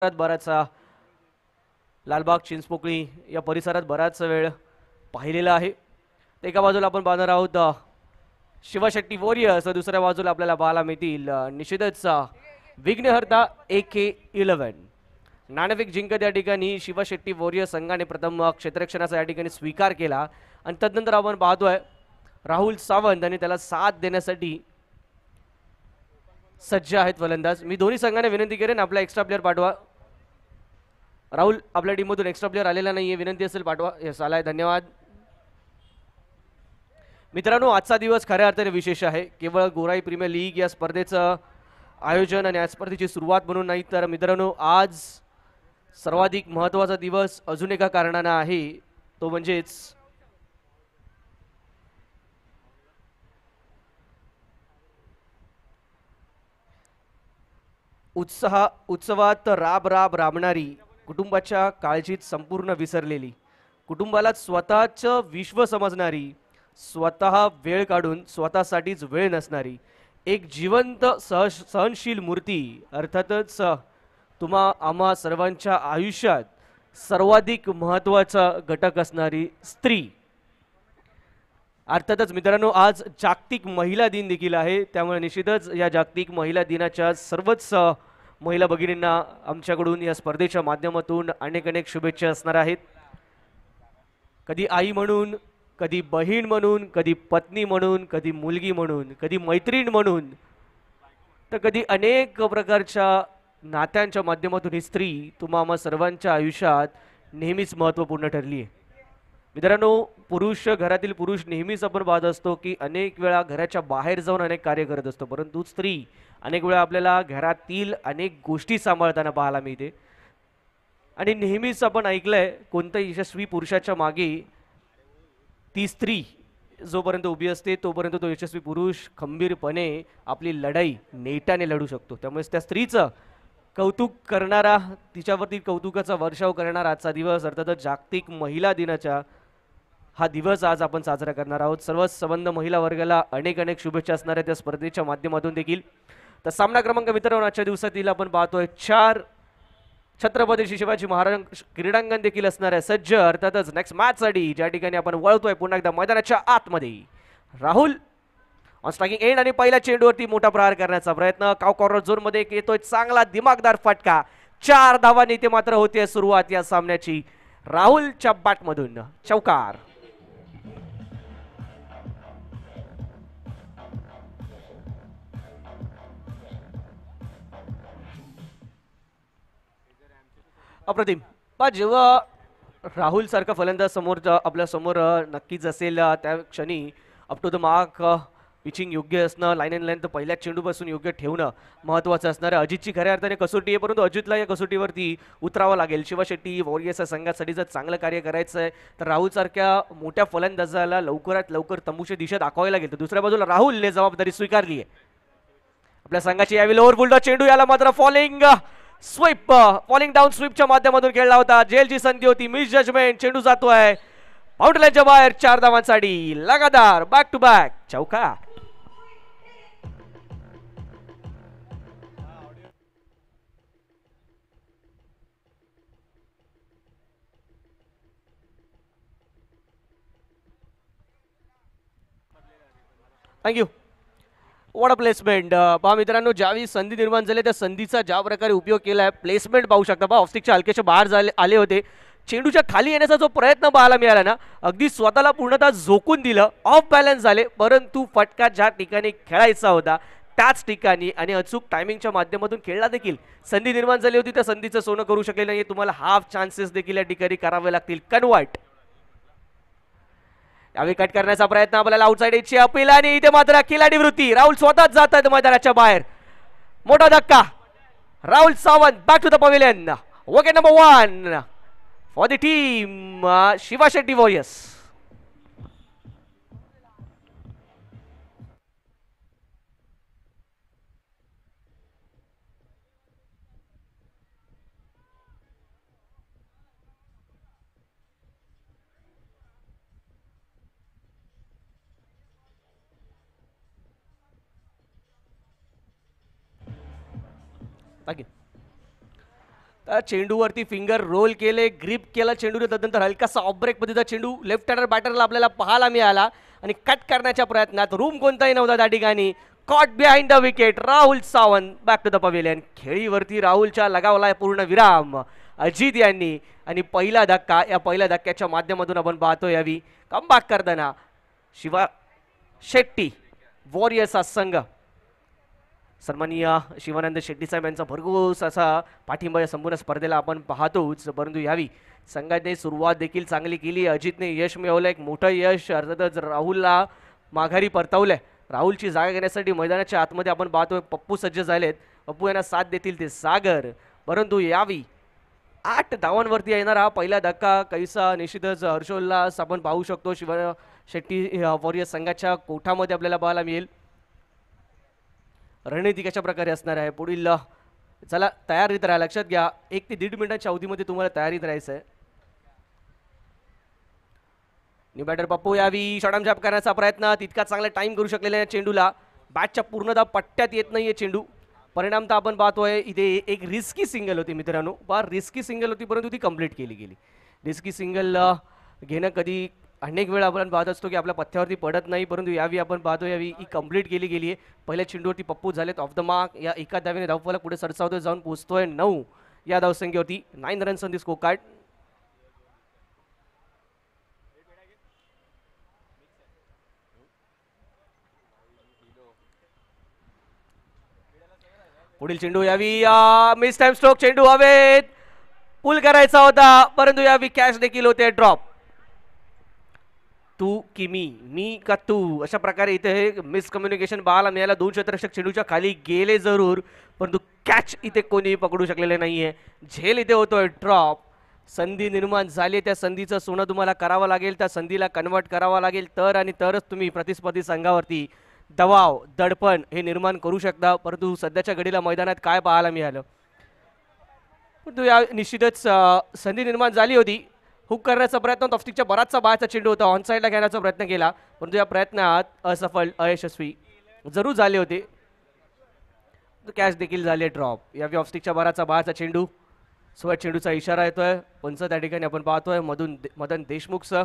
बराचसा लालबाग चिंचपोकळी या परिसरात बराच वेळ पाहिलेला आहे. एका बाजूला आपण पाहणार आहोत शिवशक्ती वॉरियर्स, दुसऱ्या बाजूला आपल्याला पाहायला मिळतील निश्चितच विघ्नहर्ता AK11. नाणेफेक जिंकत या ठिकाणी शिवशक्ती वॉरियर्स संघाने प्रथम क्षेत्ररक्षणाचा या ठिकाणी स्वीकार केला आणि तदनंतर आपण पाहतोय राहुल सावंत आणि त्याला साथ देण्यासाठी सज्ज आहेत फलंदाज. मी दोन्ही संघाने विनंती करेन आपला एक्स्ट्रा प्लेअर पाठवा. राहुल आपल्या टीममधून एक्स्ट्रा प्लेअर आलेला नाहीये, विनंती असेल पाठवा. यस आलाय, धन्यवाद. मित्रांनो, आजचा दिवस खऱ्या अर्थाने विशेष आहे. केवळ गोराई प्रीमियर लीग या स्पर्धेचं आयोजन आणि या स्पर्धेची सुरुवात म्हणून नाही, तर मित्रांनो आज सर्वाधिक महत्त्वाचा दिवस अजून एका कारणानं आहे, तो म्हणजेच उत्सवात राब राब राबणारी, कुटुंबाच्या काळजीत संपूर्ण विसरलेली, कुटुंबाला स्वतःचं विश्व समजणारी, स्वतः वेळ काढून स्वतःसाठीच वेळ नसणारी एक जिवंत सहनशील मूर्ती, अर्थातच तुम्हा आम्हा सर्वांच्या आयुष्यात सर्वाधिक महत्त्वाचा घटक असणारी स्त्री. अर्थातच मित्रांनो आज जागतिक महिला दिन देखील आहे, त्यामुळे निश्चितच या जागतिक महिला दिनाच्या सर्वच महिला भगिनींना आमच्याकडून या स्पर्धेच्या माध्यमातून अनेक अनेक शुभेच्छा असणार आहेत. कधी आई म्हणून, कधी बहीण म्हणून, कधी पत्नी म्हणून, कधी मुलगी म्हणून, कधी मैत्रीण म्हणून, तर कधी अनेक प्रकारच्या नात्यांच्या माध्यमातून ही स्त्री तुम्हा आम्हा सर्वांच्या आयुष्यात नेहमीच महत्त्वपूर्ण ठरली आहे. मित्रांनो, घरातील पुरुष नेहमीच आपण पाहत असतो की अनेक वेळा घराच्या बाहेर जाऊन अनेक कार्य करत असतो, परंतु स्त्री अनेक वेळा आपल्याला घरातील अनेक गोष्टी सांभाळताना पाहायला मिळते. आणि नेहमीच आपण ऐकलंय कोणत्याही यशस्वी पुरुषाच्या मागे ती स्त्री जोपर्यंत उभी असते तोपर्यंत तो यशस्वी पुरुष खंबीरपणे आपली लढाई नेटाने लढू शकतो. त्यामुळे त्या स्त्रीचं कौतुक करणारा, तिच्यावरती कौतुकाचा वर्षाव करणारा आजचा दिवस, अर्थातच जागतिक महिला दिनाचा हा दिवस आज आपण साजरा करणार आहोत. सर्वच संबंध महिला वर्गाला अनेक अनेक शुभेच्छा असणाऱ्या त्या स्पर्धेच्या माध्यमातून देखील. तर सामना क्रमांक मित्रांनो आजच्या दिवसातील आपण पाहतोय 4 छत्रपती शिवाजी महाराज क्रीडांगण देखील असणार आहे सज्ज. अर्थातच नेक्स्ट मॅच साठी ज्या ठिकाणी आपण वळतोय पुन्हा एकदा मैदानाच्या आतमध्ये राहुल ऑन स्ट्रायकिंग एंड आणि पहिल्या चेंडूवरती मोठा प्रहार करण्याचा प्रयत्न. काव कॉर्नर झोन मध्ये येतोय चांगला दिमागदार फटका. 4 धावांनी ते मात्र होते सुरुवात या सामन्याची. राहुलच्या बॅटमधून चौकार. अप्रतिम. जेव्हा राहुल सारखा फलंदाज समोर आपल्या समोर नक्कीच असेल त्या क्षणी up to the mark pitching योग्य असणं, लाईन अँड लेंथ पहिल्या चेंडूपासून योग्य ठेवणं महत्त्वाचं असणार आहे. अजितची खऱ्या अर्थाने कसोटी आहे, परंतु अजितला या कसोटीवरती उतरावं लागेल. शिवशेट्टी वॉरियर्स संघासाठी जर चांगलं कार्य करायचं आहे तर राहुल सारख्या मोठ्या फलंदाजाला लवकरात लवकर तंबूची दिशा दाखवावी लागेल. तर दुसऱ्या बाजूला राहुलने जबाबदारी स्वीकारली आहे. आपल्या संघाची यावेळी लोअर बुलडा चेंडू, याला मात्र फॉलिंग डाऊन स्वीपच्या माध्यमातून खेळला होता. जेलची संधी होती, मिस जजमेंट, चेंडू जातोय बाउंड्री लाईनच्या बाहेर. 4 धावांसाठी लगातार बॅक टू बॅक चौका. थँक्यू. What a placement. पहा मित्रांनो, ज्यावेळी संधी निर्माण झाली त्या संधीचा ज्या प्रकारे उपयोग केला आहे, प्लेसमेंट पाहू शकता. पहा ऑफस्टिकच्या हलक्याच्या बाहेर आले होते. चेंडूच्या खाली येण्याचा जो प्रयत्न पाहायला मिळाला ना, अगदी स्वतःला पूर्णतः झोकून दिलं, ऑफ बॅलन्स झाले, परंतु फटका ज्या ठिकाणी खेळायचा होता त्याच ठिकाणी आणि अचूक टायमिंगच्या माध्यमातून खेळला देखील. संधी निर्माण झाली होती, त्या संधीचं सोनं करू शकले नाही. तुम्हाला हाफ चान्सेस देखील या ठिकाणी करावे लागतील कन्वर्ट. यावेळी कट करण्याचा प्रयत्न, आपल्याला आउटसाइड एजची अपील आणि इथे मात्र खिलाडी वृत्ती. राहुल स्वतःच जात आहेत मैदानाच्या बाहेर. मोठा धक्का. Rahul Sawant back to the pavilion. Wicket number 1 for the team Shivshetti warriors. चेंडूवरती फिंगर रोल केले, ग्रिप केला चेंडूने, तदनंतर हलकासा ऑफ ब्रेक पद्धतीचा चेंडू लेफ्ट हँडर बॅटरला आपल्याला पाहायला मिळाला आणि कट करण्याच्या प्रयत्नात रूम कोणताही नव्हता त्या ठिकाणी. Caught behind the wicket, Rahul Sawant back to the pavilion. खेळीवरती राहुलच्या लगावला पूर्ण विराम अजित यांनी आणि पहिला धक्का, या पहिल्या धक्क्याच्या माध्यमातून आपण पाहतो यावी कमबॅक करताना शिवा शेट्टी वॉरियर्सचा संघ. सन्माननीय शिवानंद शेट्टी साहेब यांचा भरघोस असा पाठिंबा या संपूर्ण स्पर्धेला आपण पाहतोच, परंतु यावी संघाने सुरुवात देखील चांगली केली. अजितने यश मिळवलं, एक मोठं यश. अर्थातच राहुलला माघारी परतवलंय. राहुलची जागा घेण्यासाठी मैदानाच्या आतमध्ये आपण पाहतोय पप्पू सज्ज झालेत. पप्पू यांना साथ देतील ते सागर, परंतु यावी 8 धावांवरती येणार हा पहिला धक्का कैसा निश्चितच हर्षोल्लास आपण पाहू शकतो शिवा शेट्टी वॉरियर्स संघाच्या कोठामध्ये आपल्याला पाहायला मिळेल. रणनीती कशा प्रकारे असणार आहे पुढील, चला तयारीत राहा. लक्षात घ्या 1 ते 1.5 मिनिटांच्या अवधीमध्ये तुम्हाला तयारीत राहायचं आहे. न्यू बॅटर पप्पू यावी शॉटम जॅप करण्याचा प्रयत्न, तितका चांगला टाइम करू शकलेला आहे चेंडूला. बॅटच्या पूर्णतः पट्ट्यात येत नाहीये चेंडू. परिणामतः आपण पाहतोय इथे एक रिस्की सिंगल होती मित्रांनो, फार रिस्की सिंगल होती परंतु ती कंप्लीट केली गेली. रिस्की सिंगल घेणं कधी अनेक वेळा आपण पाहत असतो की आपल्या पथ्यावरती पडत नाही, परंतु यावी आपण पाहतो यावी ही कंप्लीट केली गेली आहे. पहिल्या चेंडूवरती पप्पू झालेत ऑफ द मार्क. या एका धावेने धावफलक पुढे सरसावतोय, जाऊन पोहोचतोय 9 या धावसंख्येवरती. 9 runs on the score card. पुढील चेंडू यावी मिस टाइम स्ट्रोक, चेंडू हवेत पुल करायचा होता परंतु यावी कॅच देखील होते ड्रॉप. तू की मी का तू, अशा प्रकारे इथे हे मिसकम्युनिकेशन पाहायला मिळाला. 2 क्षेत्ररक्षक चेंडूच्या खाली गेले जरूर, परंतु कॅच इथे कोणी पकडू शकलेले नाहीये. झेल इथे होतोय ड्रॉप. संधी निर्माण झाली, त्या संधीचं सोनं तुम्हाला करावं लागेल, त्या संधीला कन्वर्ट करावं लागेल, तर आणि तरच तुम्ही प्रतिस्पर्धी संघावरती दबाव दडपण हे निर्माण करू शकता. परंतु सध्याच्या घडीला मैदानात काय पाहायला मिळालं, परंतु या निश्चितच संधी निर्माण झाली होती. हुक करण्याचा प्रयत्न, ऑफस्टिकच्या बराचसा बाहेरचा चेंडू होता, ऑन साईडला घेण्याचा प्रयत्न केला परंतु या प्रयत्नात असफल अयशस्वी जरूर झाले होते. कॅच देखील झाले ड्रॉप. यावी ऑफस्टिकच्या बराचसा बाहेरचा चेंडू, सोळा चेंडूचा इशारा येतोय. पंच त्या ठिकाणी आपण पाहतोय मदन देशमुखचं.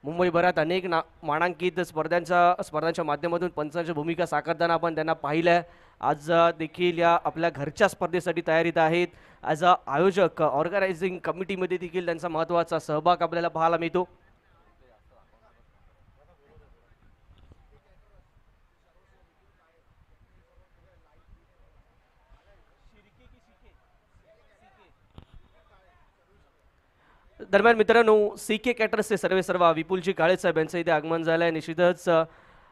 मुंबईभरात अनेक मानांकित स्पर्धांच्या माध्यमातून पंचांची भूमिका साकारताना आपण त्यांना पाहिलंय. आज देखील या आपल्या घरच्या स्पर्धेसाठी तयारीत आहेत. ॲज अ आयोजक ऑर्गनायझिंग कमिटीमध्ये देखील त्यांचा महत्त्वाचा सहभाग आपल्याला पाहायला मिळतो. दरम्यान मित्रांनो, CK कॅटर्सचे सर्वेसर्वा विपुलजी काळे साहेब यांचं इथे आगमन झालं आहे. निश्चितच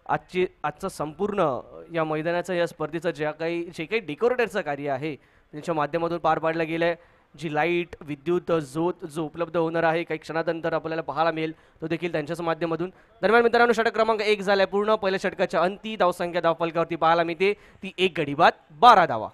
आजचं संपूर्ण या मैदानाचं या स्पर्धेचं जे काही डेकोरेटरचं कार्य आहे त्यांच्या माध्यमातून पार पाडलं गेलं आहे. जी लाईट विद्युत झोत जो उपलब्ध होणार आहे काही क्षणानंतर आपल्याला पाहायला मिळेल, तो देखील त्यांच्याच माध्यमातून. दरम्यान मित्रांनो, षटक क्रमांक 1 झालाय पूर्ण. पहिल्या षटकाच्या अंती धावसंख्या धावफलकावरती पाहायला मिळते ती 1 गडी बाद 12 धावा.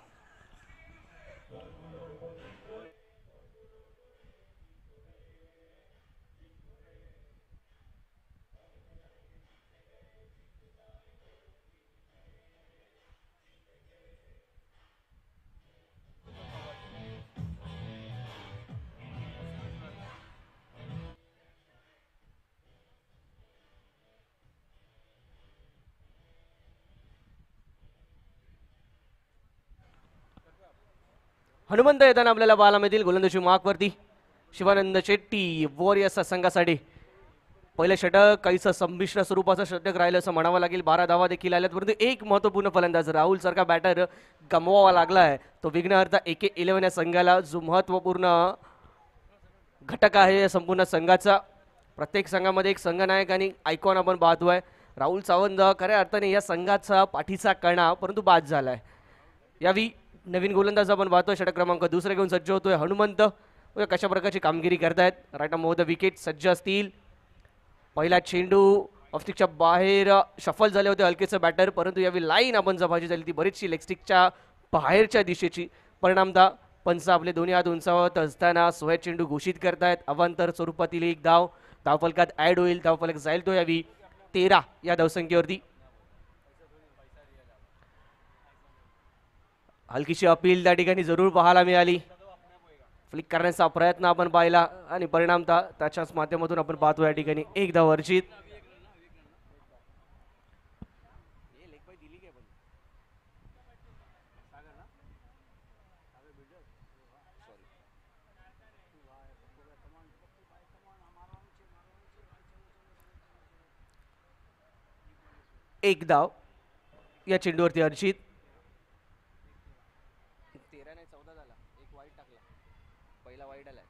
हनुमंत येताना आपल्याला पाहायला मिळतील गोलंदाजी मार्कवरती. शिवानंद शेट्टी वॉरियर्स संघासाठी पहिलं षटक काहीसं संमिश्र स्वरूपाचं षटक राहिलं असं म्हणावं लागेल. 12 धावा देखील आल्यात, परंतु एक महत्त्वपूर्ण फलंदाज राहुल सारखा बॅटर गमवावा लागलाय. तो विघ्नहर्ता AK11 या संघाला जो महत्त्वपूर्ण घटक आहे संपूर्ण संघाचा. प्रत्येक संघामध्ये एक संघनायक आणि आयकॉन आपण पाहतोय. राहुल सावंत खऱ्या अर्थाने या संघाचा पाठीचा कणा, परंतु बाद झालाय. यावी नवीन गोलंदाज आपण पाहतोय. षटक क्रमांक 2 घेऊन सज्ज होतोय हनुमंत. कशा प्रकारची कामगिरी करतायत. राईट ऑफ द विकेट सज्ज असतील. पहिला चेंडू ऑफस्टिकच्या बाहेर शफल झाले होते हलकेचं बॅटर, परंतु यावेळी लाईन आपण जपायची झाली ती बरीचशी लेगस्टिकच्या बाहेरच्या दिशेची. परिणामतः पंच आपले दोन्ही हात उंचावत असताना 16 चेंडू घोषित करतायत. अवांतर स्वरूपातील एक धाव धावफलकात ऍड होईल. धावफलक जाईल तो यावी 13 या धावसंख्येवरती. हलकीशी अपील त्या ठिकाणी जरूर पाहायला मिळाली. फ्लिक करण्याचा प्रयत्न आपण पाहिला आणि परिणामतः त्याच्याच माध्यमातून आपण पाहतो या ठिकाणी एक धाव अर्जित. एक धाव या चेंडूवरती अर्जित. 13 नाही 14 झाला, एक वाईट टाकला, पहिला वाईट आलाय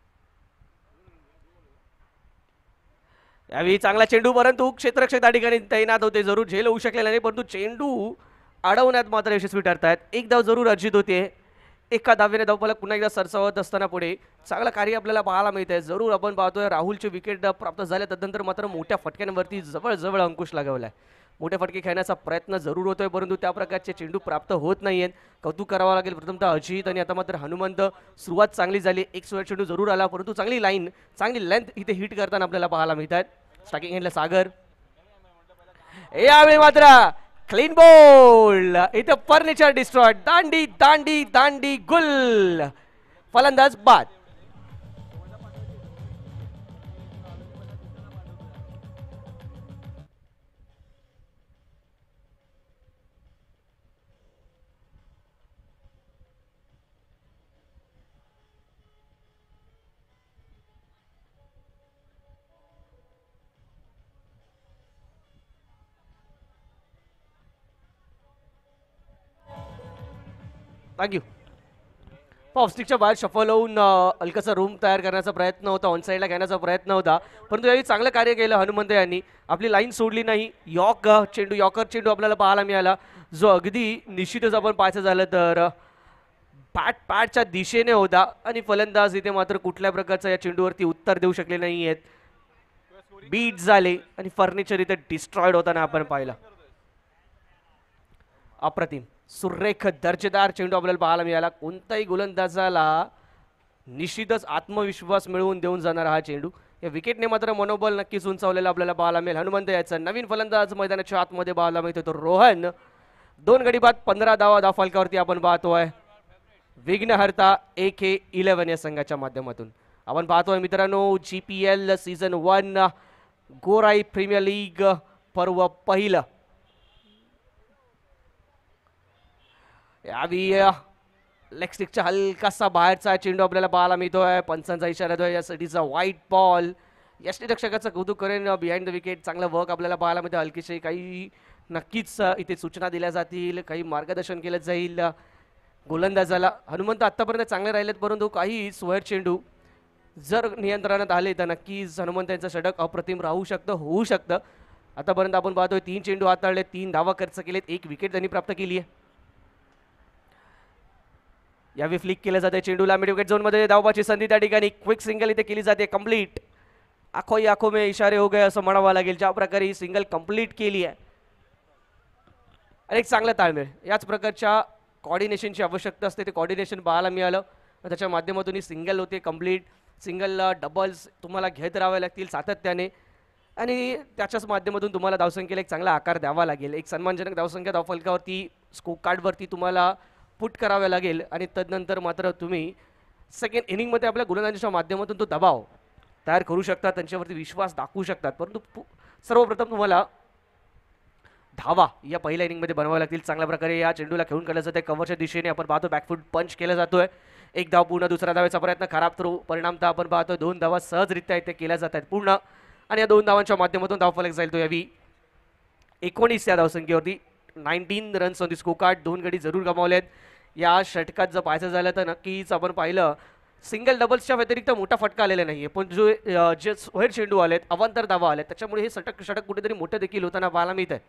यावेळी. चांगला चेंडू परंतु क्षेत्ररक्षक त्या ठिकाणी तैनात होते, जरूर झेल होऊ शकलेला नाही परंतु चेंडू अडवण्यात मात्र यशस्वी ठरतायत. एक धाव जरूर अर्जित होते. एका धावेने धावफलक पुन्हा एकदा सरसावत असताना पुढे चांगलं कार्य आपल्याला पाहायला मिळतंय. जरूर आपण पाहतोय राहुलचे विकेट प्राप्त झाले तदनंतर मात्र मोठ्या फटक्यांवरती जवळ अंकुश लागवलाय. मोठे फटके खेळण्याचा प्रयत्न जरूर होतोय परंतु त्या प्रकारचे चेंडू प्राप्त होत नाहीयेत. कौतुक करावं लागेल प्रथमतः अजित आणि आता मात्र हनुमंत. सुरुवात चांगली झाली, एक सुरेख चेंडू जरूर आला परंतु चांगली लाईन चांगली लेंथ इथे हिट करताना आपल्याला पाहायला मिळतात. स्ट्रायकिंग एंडला सागर. यावेळी मात्र क्लीन बॉल, इथं फर्निचर डिस्ट्रॉय. दांडी दांडी दांडी गुल, फलंदाज बाद. थँक्यू. ऑफस्टिकच्या बाहेर शफल होऊन हलकासा रूम तयार करण्याचा प्रयत्न होता, ऑन साईडला घेण्याचा प्रयत्न होता परंतु यावेळी चांगलं कार्य केलं हनुमंत यांनी. आपली लाईन सोडली नाही. यॉर्कर चेंडू आपल्याला पाहायला मिळाला जो अगदी निश्चितच आपण पाहायचं झालं तर पॅटच्या दिशेने होता आणि फलंदाज इथे मात्र कुठल्या प्रकारचा या चेंडूवरती उत्तर देऊ शकले नाही आहेत. बीट झाले आणि फर्निचर इथे डिस्ट्रॉइड होताना आपण पाहिला. अप्रतिम सुरेख दर्जेदार चेंडू आपल्याला पाहायला मिळाला. कोणत्याही गोलंदाजाला निश्चितच आत्मविश्वास मिळवून देऊन जाणारा हा चेंडू. या विकेटने मात्र मनोबल नक्कीच उंचावलेला आपल्याला पाहायला मिळेल. हनुमंत याचा नवीन फलंदाज मैदानाच्या आतमध्ये पाहायला मिळतो तो रोहन. 2 गडी बाद 15 धावा फलकावरती आपण पाहतोय. विघ्नहर्ता AK11 या संघाच्या माध्यमातून आपण पाहतोय मित्रांनो. GPL सीझन 1 गोराई प्रीमियर लीग पर्व पहिलं. यावेळी लेग स्टिकच्या हलकासा बाहेरचा चेंडू आपल्याला पाहायला मिळतोय. पंचांचा इशारा येतोय यासाठीचा व्हाईट बॉल. यष्टीरक्षकाचं कौतुक करेन. बिहाइंड द विकेट चांगलं वर्क आपल्याला पाहायला मिळतं. हलकीशी काही नक्कीच इथे सूचना दिल्या जातील, काही मार्गदर्शन केलं जाईल गोलंदाजाला. हनुमंत आतापर्यंत चांगले राहिलेत परंतु काही स्वर चेंडू जर नियंत्रणात आले तर नक्कीच हनुमंत यांचं षटक अप्रतिम राहू शकतं, होऊ शकतं. आतापर्यंत आपण पाहतोय 3 चेंडू हाताळले, 3 धावा खर्च केलेत, 1 विकेट त्यांनी प्राप्त केली आहे. यावेळी फ्लिक केलं जाते चेंडूला मिड विकेट झोनमध्ये. धावबाची संधी त्या ठिकाणी. क्विक सिंगल इथे केली जाते कंप्लीट. आखो में इशारे हो गए असं म्हणावं लागेल. ज्या प्रकारे ही सिंगल कंप्लीट केली आहे आणि एक चांगला ताळमेळ, याच प्रकारच्या कॉर्डिनेशनची आवश्यकता असते. ते कॉर्डिनेशन पाहायला मिळालं. त्याच्या माध्यमातून ही सिंगल होते कंप्लीट. सिंगल डबल्स तुम्हाला घेत राहावे लागतील सातत्याने आणि त्याच्याच माध्यमातून तुम्हाला धावसंख्येला एक चांगला आकार द्यावा लागेल. एक सन्मानजनक धावसंख्या धावफलकावरती स्कोर कार्डवरती तुम्हाला पुट करावे लागेल आणि तदनंतर मात्र तुम्ही सेकंड इनिंगमध्ये आपल्या गोलंदाजाच्या माध्यमातून तो दबाव तयार करू शकतात, त्यांच्यावरती विश्वास दाखवू शकतात. परंतु सर्वप्रथम तुम्हाला धावा या पहिल्या इनिंगमध्ये बनवावं लागतील. चांगल्या प्रकारे या चेंडूला खेळून काढलं जाते कव्हरच्या दिशेने. आपण पाहतो बॅकफूट पंच केला जातोय. 1 धाव पूर्ण. दुसऱ्या धावेचा प्रयत्न खराब थ्रो. परिणामतः आपण पाहतोय 2 धावा सहजरित्या इथे केल्या जात आहेत पूर्ण आणि या 2 धावांच्या माध्यमातून धावफलक जाईल तो यावी 19 या धावसंख्येवरती. 19 runs on the score card. 2 गडी जरूर गमावलेत. या षटकात जर पाहायचं झालं तर नक्कीच आपण पाहिलं सिंगल डबल्सच्या व्यतिरिक्त मोठा फटका आलेला नाहीये पण जे सोहेर चेंडू आलेत, अवांतर धावा आलेत, त्याच्यामुळे हे षटक कुठेतरी मोठं देखील होताना पाहायला मिळत आहे.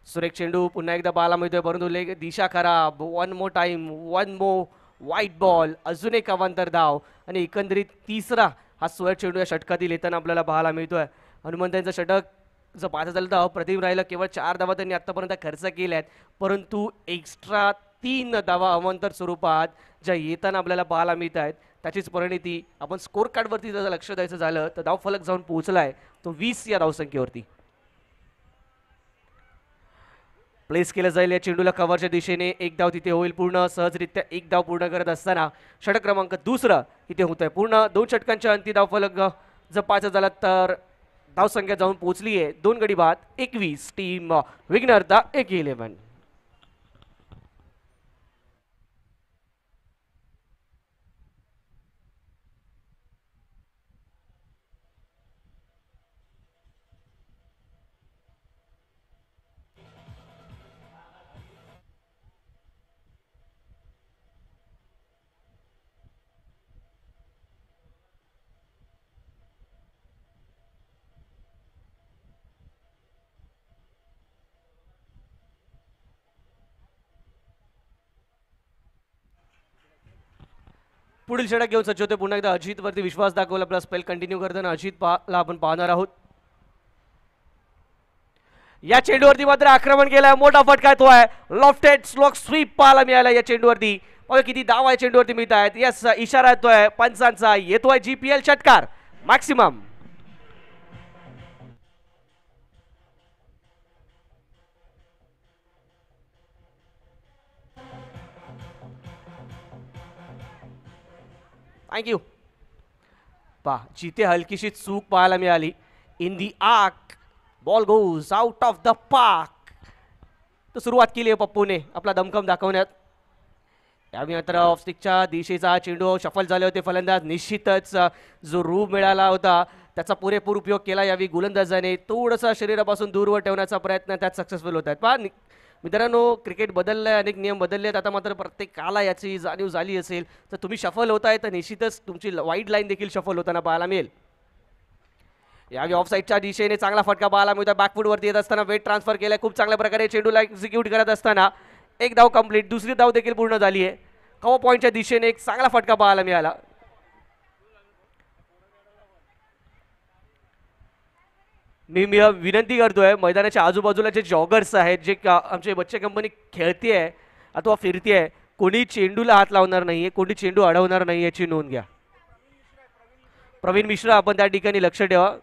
सुरेख चेंडू पुन्हा एकदा पाहायला मिळतोय परंतु दिशा खराब. 1 मोर टाइम, 1 मोर व्हाईट बॉल. अजून एक अवांतर धाव आणि एकंदरीत तिसरा हा सोहेर चेंडू या षटकातील येताना आपल्याला पाहायला मिळतोय. हनुमंत यांचं षटक जर पाहायचं झालं तर अप्रतिम राहिलं. केवळ 4 धावा त्यांनी आतापर्यंत खर्च केल्या आहेत परंतु एक्स्ट्रा 3 धावा अवांतर स्वरूपात ज्या येताना आपल्याला पाहायला मिळत आहेत त्याचीच परिणिती आपण स्कोर कार्डवरती जर लक्ष द्यायचं झालं तर धावफलक जाऊन पोहोचलाय तो 20 या धावसंख्येवरती. प्लेस केलं जाईल या चेंडूला कव्हरच्या दिशेने. एक धाव तिथे होईल पूर्ण सहजरित्या. एक धाव पूर्ण करत असताना षटक क्रमांक दुसरं इथे होत आहे पूर्ण. 2 षटकांच्या अंती धावफलक जर 5 झाला तर धावसंख्या जाऊन पोहोचली आहे 2 गडी बाद 21. Team विग्नर the AK11. पुढील षटक घेऊन सज्ज होते पुन्हा एकदा अजित वरती विश्वास दाखवला. आपला स्पेल कंटिन्यू करताना अजित ला आपण पाहणार आहोत. या चेंडूवरती मात्र आक्रमण केलाय. मोठा फटका तो आहे. लॉफ्टेड स्लोक स्वीप पाहायला मिळाला या चेंडूवरती. बघा किती धाव आहे चेंडूवरती मिळत आहेत. यस इशारा येतोय पंचांचा. येतोय GPL षटकार मॅक्सिमम. थँक्यू. पहा जिथे हलकीशी चूक पाहायला मिळाली. In the arc ball goes out of the park. तर सुरुवात केली आहे पप्पूने आपला दमखम दाखवण्यात. यावेळी मात्र ऑफस्टिकच्या दिशेचा चेंडू शफल झाले होते फलंदाज. निश्चितच जो रूप मिळाला होता त्याचा पुरेपूर उपयोग केला यावेळी गोलंदाजाने. थोडंसं शरीरापासून दूरवर ठेवण्याचा प्रयत्न त्यात सक्सेसफुल होत आहेत. पहा मित्रांनो क्रिकेट बदललंय. अनेक नियम बदललेत आता. मात्र प्रत्येकाला याची जाणीव झाली असेल तर तुम्ही शफल होताय तर निश्चितच तुमची वाईड लाईन देखील शफल होताना पाहायला मिळेल. यावेळी ऑफ साईडच्या दिशेने चांगला फटका पाहायला मिळतो. बॅकफूटवरती येत असताना वेट ट्रान्सफर केलाय खूप चांगल्या प्रकारे. चेंडूला एक्झिक्यूट करत असताना एक धाव कंप्लीट. दुसरी धाव देखील पूर्ण झाली आहे. कव्हर पॉईंटच्या दिशेने एक चांगला फटका पाहायला मिळाला. मी विनंती करतोय मैदानाच्या आजूबाजूला जे जॉगर्स आहेत जे आमचे बच्चे कंपनी खेळते आहे अथवा फिरते आहे कोणी चेंडूला हात लावणार नाहीये. कोणी चेंडू अडवणार नाही याची नोंद घ्या. प्रवीण मिश्रा आपण त्या ठिकाणी लक्ष ठेवा.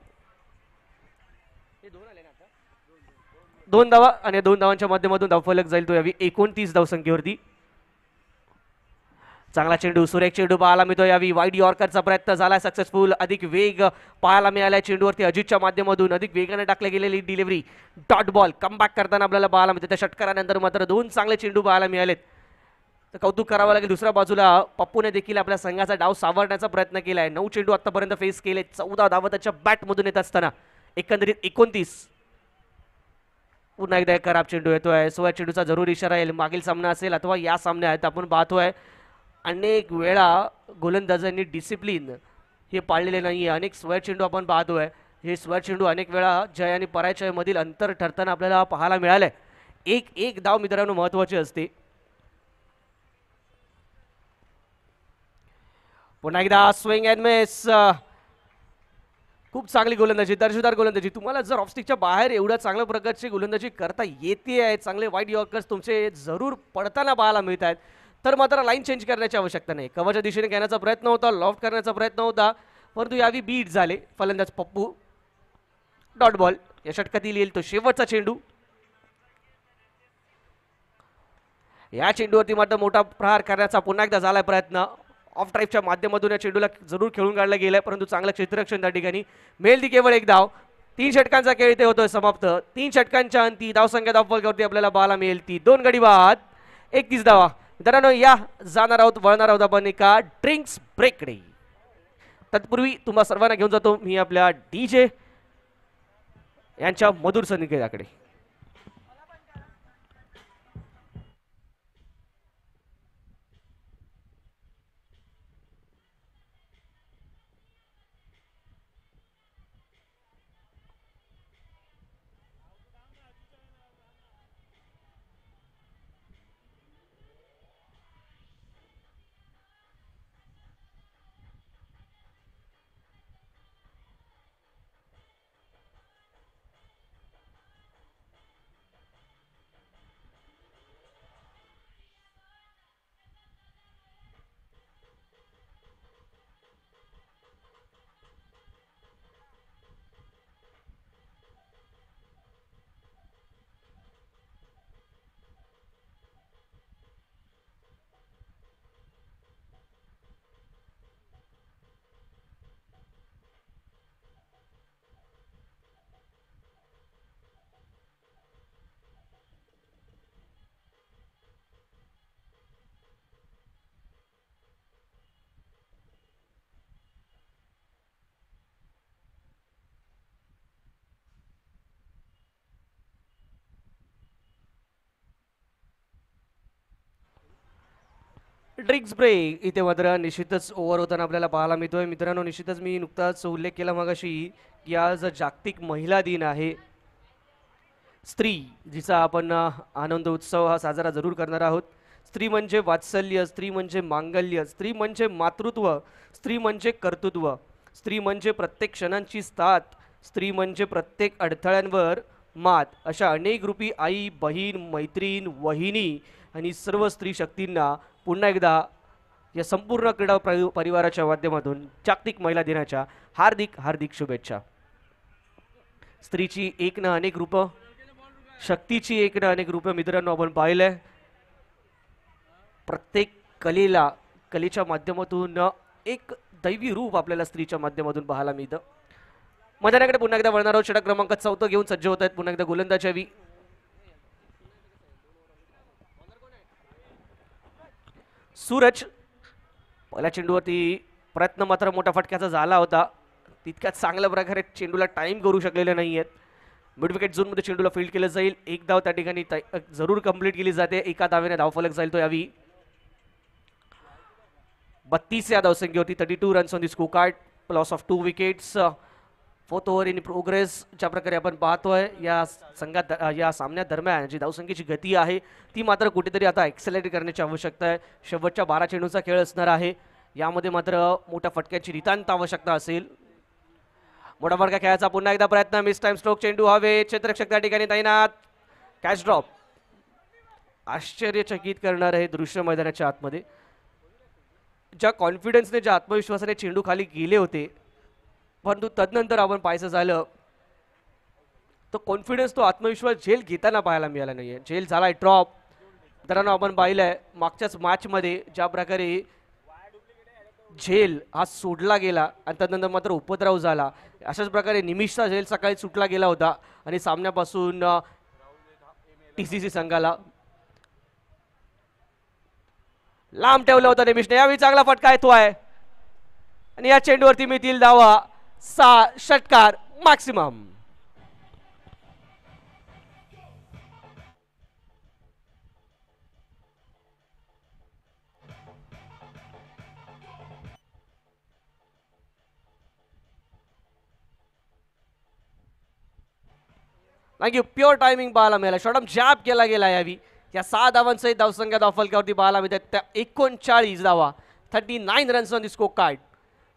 2 धावा आणि 2 धावांच्या माध्यमातून धावफलक जाईल तो यावी 29 धावसंख्येवरती. चांगला चेंडू सुरेख चेंडू पाहायला मिळतो. यावी वाईड यॉर्करचा प्रयत्न झाला सक्सेसफुल. अधिक वेग पाहायला मिळाला चेंडूवरती अजितच्या माध्यमातून. अधिक वेगाने टाकले गेलेली डिलिव्हरी डॉट बॉल कमबॅक करताना आपल्याला पाहायला मिळते. त्या षटकारानंतर मात्र 2 चांगले चेंडू पाहायला मिळालेत. तर कौतुक करावं लागेल. दुसऱ्या बाजूला पप्पूने देखील आपल्या संघाचा डाव सावरण्याचा प्रयत्न केलाय. 9 चेंडू आतापर्यंत फेस केले. 14 धावा त्याच्या बॅटमधून येत असताना एकंदरीत 29. पुन्हा एकदा एक खराब चेंडू येतोय. सोया चेंडूचा जरूर इशारा येईल. मागील सामना असेल अथवा या सामन्यात आपण पाहतोय अनेक वेळा गोलंदाजांनी डिसिप्लिन हे पाळलेले नाही. अनेक स्क्वेअर चेंडू आपण पाहतोय. हे स्क्वेअर चेंडू अनेक वेळा जय आणि पराजयामधील अंतर ठरताना आपल्याला पाहायला मिळालंय. एक एक धाव मित्रांनो महत्वाची असते. पुन्हा एकदा स्विंग अँड मिस. खूप चांगली गोलंदाजी दर्जेदार गोलंदाजी. तुम्हाला जर ऑफस्टिकच्या बाहेर एवढ्या चांगल्या प्रकारची गोलंदाजी करता येते आहे चांगले वाईड यॉर्कर्स तुमचे जरूर पडताना पाहायला मिळत आहेत तर मात्र लाईन चेंज करण्याची आवश्यकता नाही. कव्हरच्या दिशेने घेण्याचा प्रयत्न होता. लॉफ्ट करण्याचा प्रयत्न होता परंतु यावी बीट झाले फलंदाज पप्पू. डॉट बॉल या षटकातील येईल तो शेवटचा चेंडू. या चेंडूवरती मात्र मोठा प्रहार करण्याचा पुन्हा एकदा झालाय प्रयत्न. ऑफ ड्राईव्हच्या माध्यमातून या चेंडूला जरूर खेळून काढला गेलाय परंतु चांगलं क्षेत्ररक्षण त्या ठिकाणी. मेल ती केवळ एक धाव. 3 षटकांचा खेळ इथे होतोय समाप्त. 3 षटकांच्या अंती धावसंख्या धावफलकावरती आपल्याला पाहायला मिळेल ती 2 गडी बाद 31 धावा. मित्रांनो या जाणार आहोत वळणार आहोत आपण एका ड्रिंक्स ब्रेककडे. तत्पूर्वी तुम्हा सर्वांना घेऊन जातो मी आपल्या DJ यांच्या मधुर संगीताकडे. ड्रिंक्स ब्रेक इथे मात्र निश्चितच ओव्हर होताना आपल्याला पाहायला मिळतोय. मित्रांनो, निश्चितच मी नुकताच उल्लेख केला मगाशी की आज जागतिक महिला दिन आहे. स्त्री जिचा आपण आनंद उत्सव हा साजरा जरूर करणार आहोत. स्त्री म्हणजे वात्सल्य, स्त्री म्हणजे मांगल्य, स्त्री म्हणजे मातृत्व, स्त्री म्हणजे कर्तृत्व, स्त्री म्हणजे प्रत्येक क्षणांची साथ, स्त्री म्हणजे प्रत्येक अडथळ्यांवर मात. अशा अनेक रूपी आई, बहीण, मैत्रीण, वहिनी आणि सर्व स्त्री शक्तींना पुन्हा एकदा या संपूर्ण क्रीडा परिवाराच्या माध्यमातून जागतिक महिला दिनाच्या हार्दिक हार्दिक शुभेच्छा. स्त्रीची एक ना अनेक रूपं, शक्तीची एक ना अनेक रूपं मित्रांनो आपण पाहिलंय. प्रत्येक कलेच्या माध्यमातून एक दैवी रूप आपल्याला स्त्रीच्या माध्यमातून पाहायला मिळतं. मैदानाकडे पुन्हा एकदा वळणार आहोत. षटक क्रमांक 4 घेऊन सज्ज होत आहेत पुन्हा एकदा गोलंदाज हवी. सूरज पहिल्या चेंडूवरती प्रयत्न मात्र मोठा फटक्याचा झाला होता. तितक्यात चांगल्या प्रकारे चेंडूला टाइम करू शकलेले नाही आहेत. मिड विकेट झोनमध्ये चेंडूला फील्ड केलं जाईल. एक धाव त्या ठिकाणी जरूर कंप्लीट केली जाते. एका धावेने धावफलक जाईल तो यावी. 32 या धावसंख्येवरती 32 runs on the score card. Loss of 2 wickets. Fourth over in progress. ज्या प्रकारे आपण पाहतोय या संघात या सामन्या दरम्यान जी धावसंख्येची गती आहे ती मात्र कुठेतरी आता एक्सेलरेट करण्याची आवश्यकता आहे. शेवटच्या 12 चेंडूचा खेळ असणार आहे. यामध्ये मात्र मोठ्या फटक्याची नितांत आवश्यकता असेल. मोठा फटका खेळायचा पुन्हा एकदा प्रयत्न. Miss time stroke. चेंडू हवे. क्षेत्ररक्षक त्या ठिकाणी तैनात. Catch drop. आश्चर्यचकित करणार आहे दृश्य मैदानाच्या आतमध्ये. ज्या कॉन्फिडन्सने ज्या आत्मविश्वासाने चेंडू खाली गेले होते परंतु तदनंतर आपण पाहायचं झालं तो कॉन्फिडन्स तो आत्मविश्वास झेल घेताना पाहायला मिळाला नाहीये. झेल झालाय ड्रॉप. मित्रांनो आपण पाहिलंय मागच्याच मॅचमध्ये ज्या प्रकारे झेल हा सोडला गेला आणि त्यानंतर मात्र उपद्रव झाला. अशाच प्रकारे निमिषचा झेल सकाळी सुटला गेला होता आणि सामन्यापासून TCC संघाला लांब ठेवलं होतं निमिषने. यावेळी चांगला फटका येतोय आणि या चेंडूवरती मिळतील धावा. 6 षटकार मॅक्सिमम. थँक्यू. प्युअर टायमिंग पाहायला मिळाला. शॉर्टम जॅब केला गेला यावी. या 6 धावांसहित धावसंख्या धावफलकावरती पाहायला मिळतात त्या 39 धावा. 39 runs on the score card.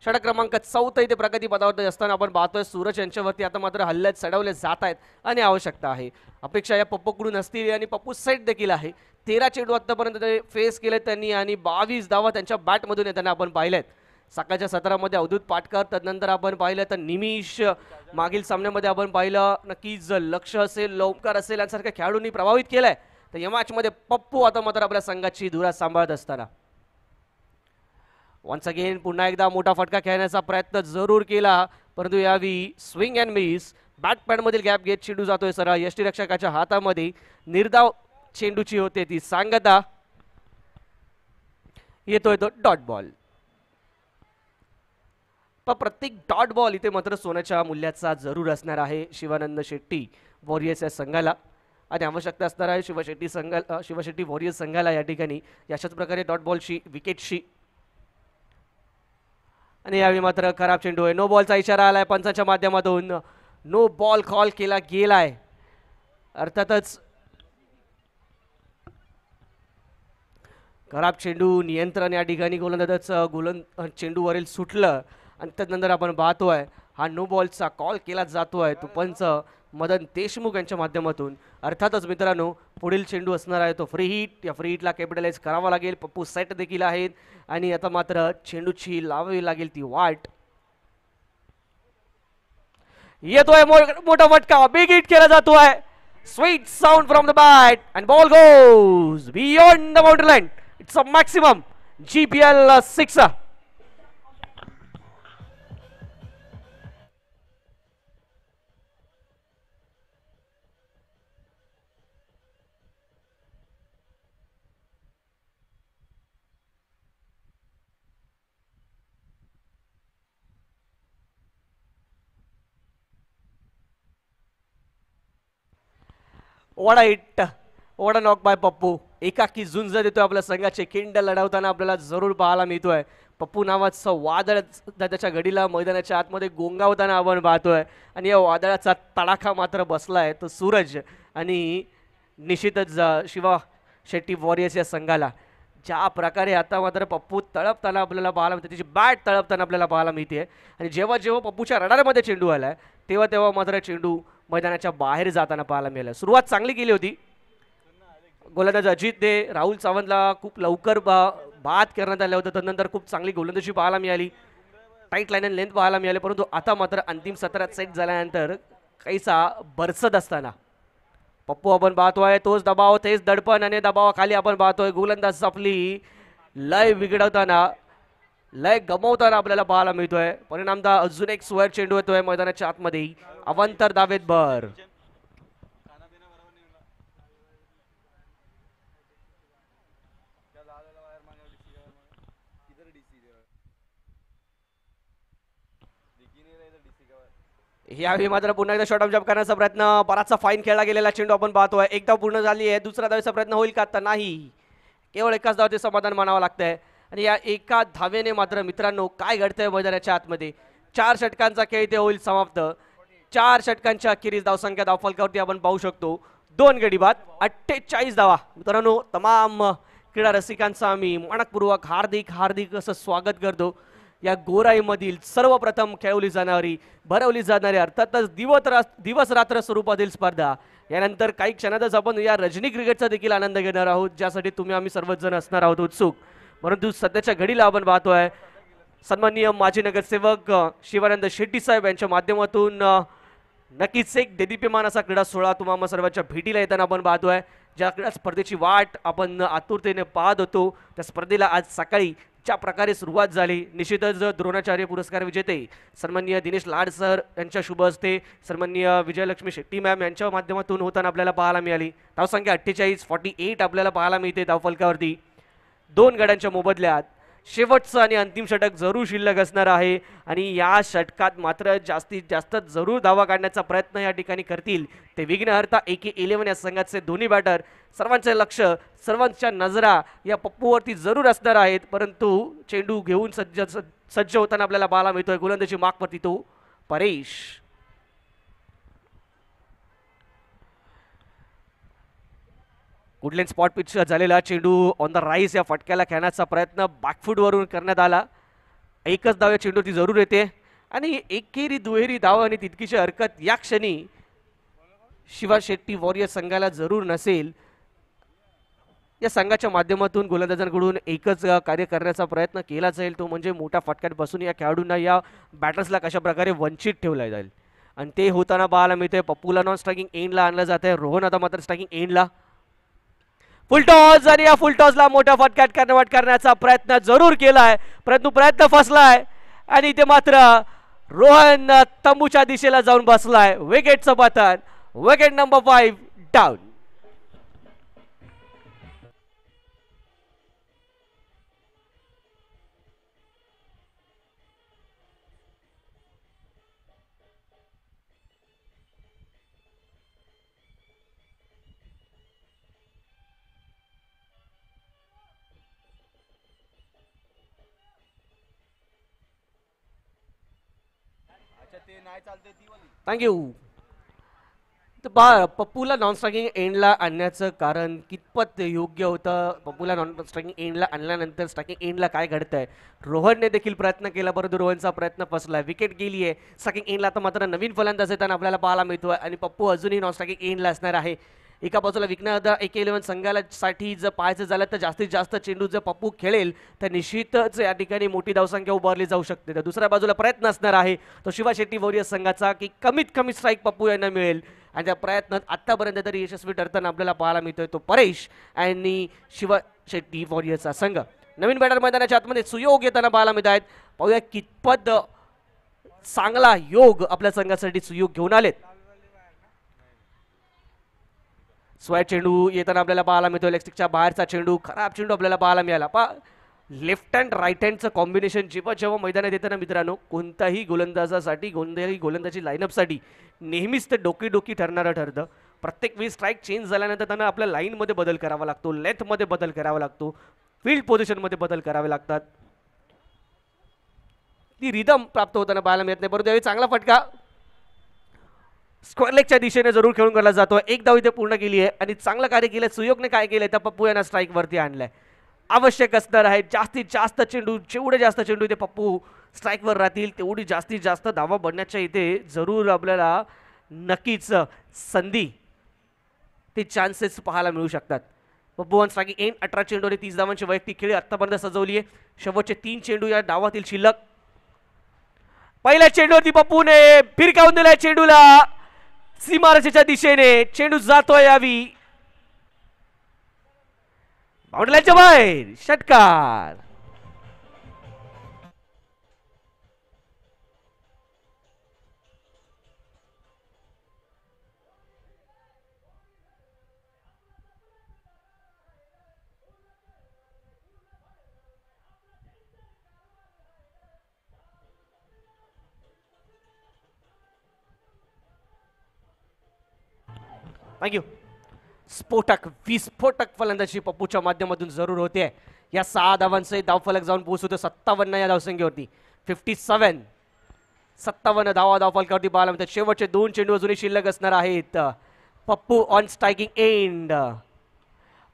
षटक क्रमांक 4 इथे प्रगती पदावर असताना आपण पाहतोय सूरज यांच्यावरती आता मात्र हल्ल्यात चढवले जात आहेत आणि आवश्यकता आहे. अपेक्षा या पप्पूकडून असतील आणि पप्पू सेट देखील आहे. 13 चेंडू आतापर्यंत ते फेस केले त्यांनी आणि 22 धावा त्यांच्या बॅटमधून येताना आपण पाहिल्यात. सकाळच्या 17 मध्ये अवधूत पाटकर. त्यानंतर आपण पाहिलं तर निमिष. मागील सामन्यामध्ये आपण पाहिलं नक्कीच लक्ष असेल, लवकर असेल यांसारख्या खेळाडूंनी प्रभावित केलंय. तर या मॅचमध्ये पप्पू आता मात्र आपल्या संघाची धुरा सांभाळत असताना वन्स अगेन पुन्हा एकदा मोठा फटका खेळण्याचा प्रयत्न जरूर केला परंतु यावी स्विंग अँड मिस. बॅटपॅड मधील गॅप घेत चेंडू जातोय सरळ यष्टीरक्षकाच्या हातामध्ये. निर्धाव चेंडूची होते ती सांगता. येतोय तो डॉट बॉल. पण प्रत्येक डॉट बॉल इथे मात्र सोन्याच्या मूल्याचा जरूर असणार आहे शिवानंद शेट्टी वॉरियर्स या संघाला आणि आवश्यकता असणार आहे शिवशेट्टी वॉरियर्स संघाला या ठिकाणी अशाच प्रकारे डॉट बॉलशी विकेटशी. आणि यावेळी मात्र खराब चेंडू आहे. नो बॉलचा इशारा आलाय पंचांच्या माध्यमातून. नो बॉल कॉल केला गेलाय. अर्थातच खराब चेंडू. नियंत्रण या ठिकाणी गोलंदाजाचं चेंडूवरील सुटलं आणि त्यानंतर आपण पाहतोय हा नो बॉलचा कॉल केला जातोय तो पंच मदन देशमुख यांच्या माध्यमातून. अर्थातच मित्रांनो पुढील चेंडू असणार आहे तो फ्री हिट. या फ्री हिटला कॅपिटलाइज करावा लागेल. पप्पू सेट देखील आहेत आणि आता मात्र चेंडूची लावावी लागेल ती वाट. येतोय मोठा फटका. बिग हिट केला जातोय. Sweet sound from the bat and ball goes beyond the boundary line. It's a maximum GPL 6. What a hit. What a knock by Pappu. एकाकी झुंज देतोय आपल्या संघाचे खिंड लढवताना आपल्याला जरूर पाहायला मिळतोय. पप्पू नावाचं वादळ त्याच्या घडीला मैदानाच्या आतमध्ये गोंगावताना आपण पाहतोय आणि या वादळाचा तडाखा मात्र बसलाय तो सूरज आणि निश्चितच शिवा शेट्टी वॉरियर्स या संघाला. ज्या प्रकारे आता मात्र पप्पू तळपताना आपल्याला पाहायला मिळते, त्याची बॅट तळपताना आपल्याला पाहायला मिळते. आणि जेव्हा जेव्हा पप्पूच्या रडारमध्ये चेंडू आलाय तेव्हा तेव्हा मात्र चेंडू मैदानाच्या बाहेर जाताना पाहायला मिळाला. सुरुवात चांगली केली होती गोलंदाज अजित दे, राहुल सावंतला खूप लवकर बाद करण्यात आलं होतं. त्यानंतर खूप चांगली गोलंदाजी पाहायला मिळाली, टाईट लाईन अँड लेंथ पाहायला मिळाली. परंतु आता मात्र अंतिम सत्रात सेट झाल्यानंतर काहीसा बरसत असताना पप्पू आपण पाहतोय तोच दबाव तेच दडपण आणि दबावाखाली आपण पाहतोय गोलंदाज आपली लय बिघडवताना लय गमवताना आपल्याला पाहायला मिळतोय. परिणामतः अजून एक स्क्वेअर चेंडू येतोय मैदानाच्या आतमध्ये अवंतर दावेत बर. यावेळी मात्र पुन्हा एकदा शॉर्ट ऑफ जॉब करण्याचा प्रयत्न, बराचसा फाईन खेळला गेलेला चेंडू आपण पाहतोय. एकदा पूर्ण झाली आहे, दुसरा धावेचा प्रयत्न होईल का? आता नाही, केवळ एकाच धावेचे समाधान मानावं लागतंय. आणि या एका धावेने मात्र मित्रांनो काय घडतंय मैदानाच्या आतमध्ये, 4 षटकांचा खेळ ते होईल समाप्त. 4 षटकांच्या अखेरीस धावसंख्या धावफलकावरती आपण पाहू शकतो 2 गडी बाद 48 धावा. मित्रांनो तमाम क्रीडा रसिकांचं आम्ही मनपूर्वक हार्दिक असं स्वागत करतो. या गोराईमधील सर्वप्रथम खेळवली जाणारी भरवली जाणारी अर्थातच दिवस रात्र स्वरूपातील स्पर्धा. यानंतर काही क्षणातच आपण या रजनी क्रिकेटचा देखील आनंद घेणार आहोत, ज्यासाठी तुम्ही आम्ही सर्वच जण असणार आहोत उत्सुक. परंतु सध्याच्या घडीला आपण पाहतोय सन्माननीय माजी नगरसेवक शिवानंद शेट्टी साहेब यांच्या माध्यमातून नक्कीच एक देदीप्यमान असा क्रीडा सोहळा तुम्हाला सर्वांच्या भेटीला येताना आपण पाहतोय. ज्या क्रीडा स्पर्धेची वाट आपण आतुरतेने पाहत होतो त्या स्पर्धेला आज सकाळी ज्या प्रकारे सुरुवात झाली, निश्चितच द्रोणाचार्य पुरस्कार विजेते सन्माननीय दिनेश लाड सर यांच्या शुभ हस्ते सन्माननीय विजयलक्ष्मी शेट्टी मॅम यांच्या माध्यमातून होताना आपल्याला पाहायला मिळाली. धावसंख्या 48 आपल्याला पाहायला मिळते धावफलकावरती. 2 गड्यांच्या मोबदल्यात शेवटचं आणि अंतिम षटक जरूर शिल्लक असणार आहे आणि या षटकात मात्र जास्तीत जास्त जरूर धावा काढण्याचा प्रयत्न या ठिकाणी करतील ते विघ्नहर्ता AK11 या संघाचे दोन्ही बॅटर. सर्वांचे लक्ष सर्वांच्या नजरा या पप्पूवरती जरूर असणार आहेत. परंतु चेंडू घेऊन सज्ज होताना आपल्याला पाहायला मिळतोय गोलंदाजी मार्कवरती तो परेश. वुडलँड स्पॉट पिच झालेला चेंडू ऑन द राईस या फटक्याला खेळण्याचा प्रयत्न बॅकफूटवरून करण्यात आला. एकच धाव या चेंडूची जरूर येते आणि एकेरी दुहेरी धाव आणि तितकीची हरकत या क्षणी शिवा शेट्टी वॉरियर्स संघाला जरूर नसेल. या संघाच्या माध्यमातून गोलंदाजांकडून एकच कार्य करण्याचा प्रयत्न केला जाईल, तो म्हणजे मोठ्या फटक्यांपासून या खेळाडूंना या बॅटर्सला कशा प्रकारे वंचित ठेवला जाईल आणि ते होताना पाहायला मिळते. पप्पूला नॉन स्ट्रायकिंग एंडला आणलं जात आहे, रोहन आता मात्र स्ट्रायकिंग एंडला. फुल टॉस आणि या फुल टॉसला मोठ्या फटक्यात कन्वर्ट करण्याचा प्रयत्न जरूर केलाय, परंतु प्रयत्न फसलाय आणि ते मात्र रोहन तंबूच्या दिशेला जाऊन बसलाय. विकेटचं पतन, विकेट नंबर 5 डाऊन. थँक्यू. पप्पूला नॉन स्ट्रायकिंग एंडला आणण्याचं कारण कितपत योग्य होतं? पप्पूला नॉन स्ट्रायकिंग एंडला आणल्यानंतर स्ट्रायकिंग एंडला काय घडतंय? रोहनने देखील प्रयत्न केला परंतु रोहनचा प्रयत्न फसला, विकेट गेली आहे. स्ट्रायकिंग एंडला आता मात्र नवीन फलंदाज येताना आपल्याला पाहायला मिळतोय आणि पप्पू अजूनही नॉन स्ट्रायकिंग एंडला असणार आहे. एका बाजूला विघ्नहर्ता AK11 संघाला साठी जर पाहायचं झालं तर जास्तीत जास्त चेंडू जर पप्पू खेळेल तर निश्चितच या ठिकाणी मोठी धावसंख्या उभारली जाऊ शकते. तर दुसऱ्या बाजूला प्रयत्न असणार आहे तो शिवा शेट्टी वॉरियर्स संघाचा की कमीत कमी स्ट्राईक पप्पू यांना मिळेल आणि त्या प्रयत्नात आतापर्यंत तरी यशस्वी ठरताना आपल्याला पाहायला मिळतोय तो परेश आणि शिवा शेट्टी वॉरियर्सचा संघ. नवीन बॅटर मैदानाच्या आतमध्ये सुयोग येताना पाहायला मिळत आहेत. पाहूया कितपत चांगला योग आपल्या संघासाठी सुयोग घेऊन आलेत. स्वॅट चेंडू येताना आपल्याला पाहायला मिळतो, लेगस्टिकच्या बाहेरचा चेंडू, खराब चेंडू आपल्याला पाहायला मिळाला. लेफ्ट हँड राईट हँडचं कॉम्बिनेशन जेव्हा मैदानात येताना मित्रांनो कोणत्याही गोलंदाजासाठी कोणत्याही गोलंदाजी लाईनअपसाठी नेहमीच ते डोकी ठरणारं ठरतं. प्रत्येक वेळी स्ट्राईक चेंज झाल्यानंतर त्यांना आपल्या लाईनमध्ये बदल करावा लागतो, लेंथमध्ये बदल करावा लागतो, फील्ड पोझिशनमध्ये बदल करावे लागतात. ती रिदम प्राप्त होताना पाहायला मिळत नाही. परंतु यावेळी चांगला फटका स्क्वेअर लेगच्या दिशेने जरूर खेळून काढला जातो. एक धाव इथे पूर्ण केली आहे आणि चांगलं कार्य केलं. सुयोगने काय केलंय तर पप्पू यांना स्ट्राईक वरती आणलंय. आवश्यक असणार आहे जास्तीत जास्त चेंडू, जेवढे जास्त चेंडू इथे पप्पू स्ट्राईकवर राहतील तेवढी जास्तीत जास्त धावा बनण्याच्या इथे जरूर आपल्याला नक्कीच संधी, ते चान्सेस पाहायला मिळू शकतात. पप्पू वन स्ट्राईक एन 18 चेंडूने 30 धावांची वैयक्तिक खेळी आतापर्यंत सजवली आहे. शेवटचे 3 चेंडू या डावातील शिल्लक. पहिल्या चेंडूवरती पप्पूने फिरकावून दिलाय चेंडूला सीमारेषेच्या दिशेने. चेंडू जातोय यावी बाउंड्रीच्या बाहेर. षटकार. थँक्यू. स्फोटक विस्फोटक फलंदाजी पप्पूच्या माध्यमातून जरूर होते. या 6 धावांचे धावफलक जाऊन पोहोचतो 57 या धावसंख्येवरती. 57 धावा धावफलकावरती पाहायला मिळतात. शेवटचे 2 चेंडू अजूनही शिल्लक असणार आहेत. Pappu on striking end.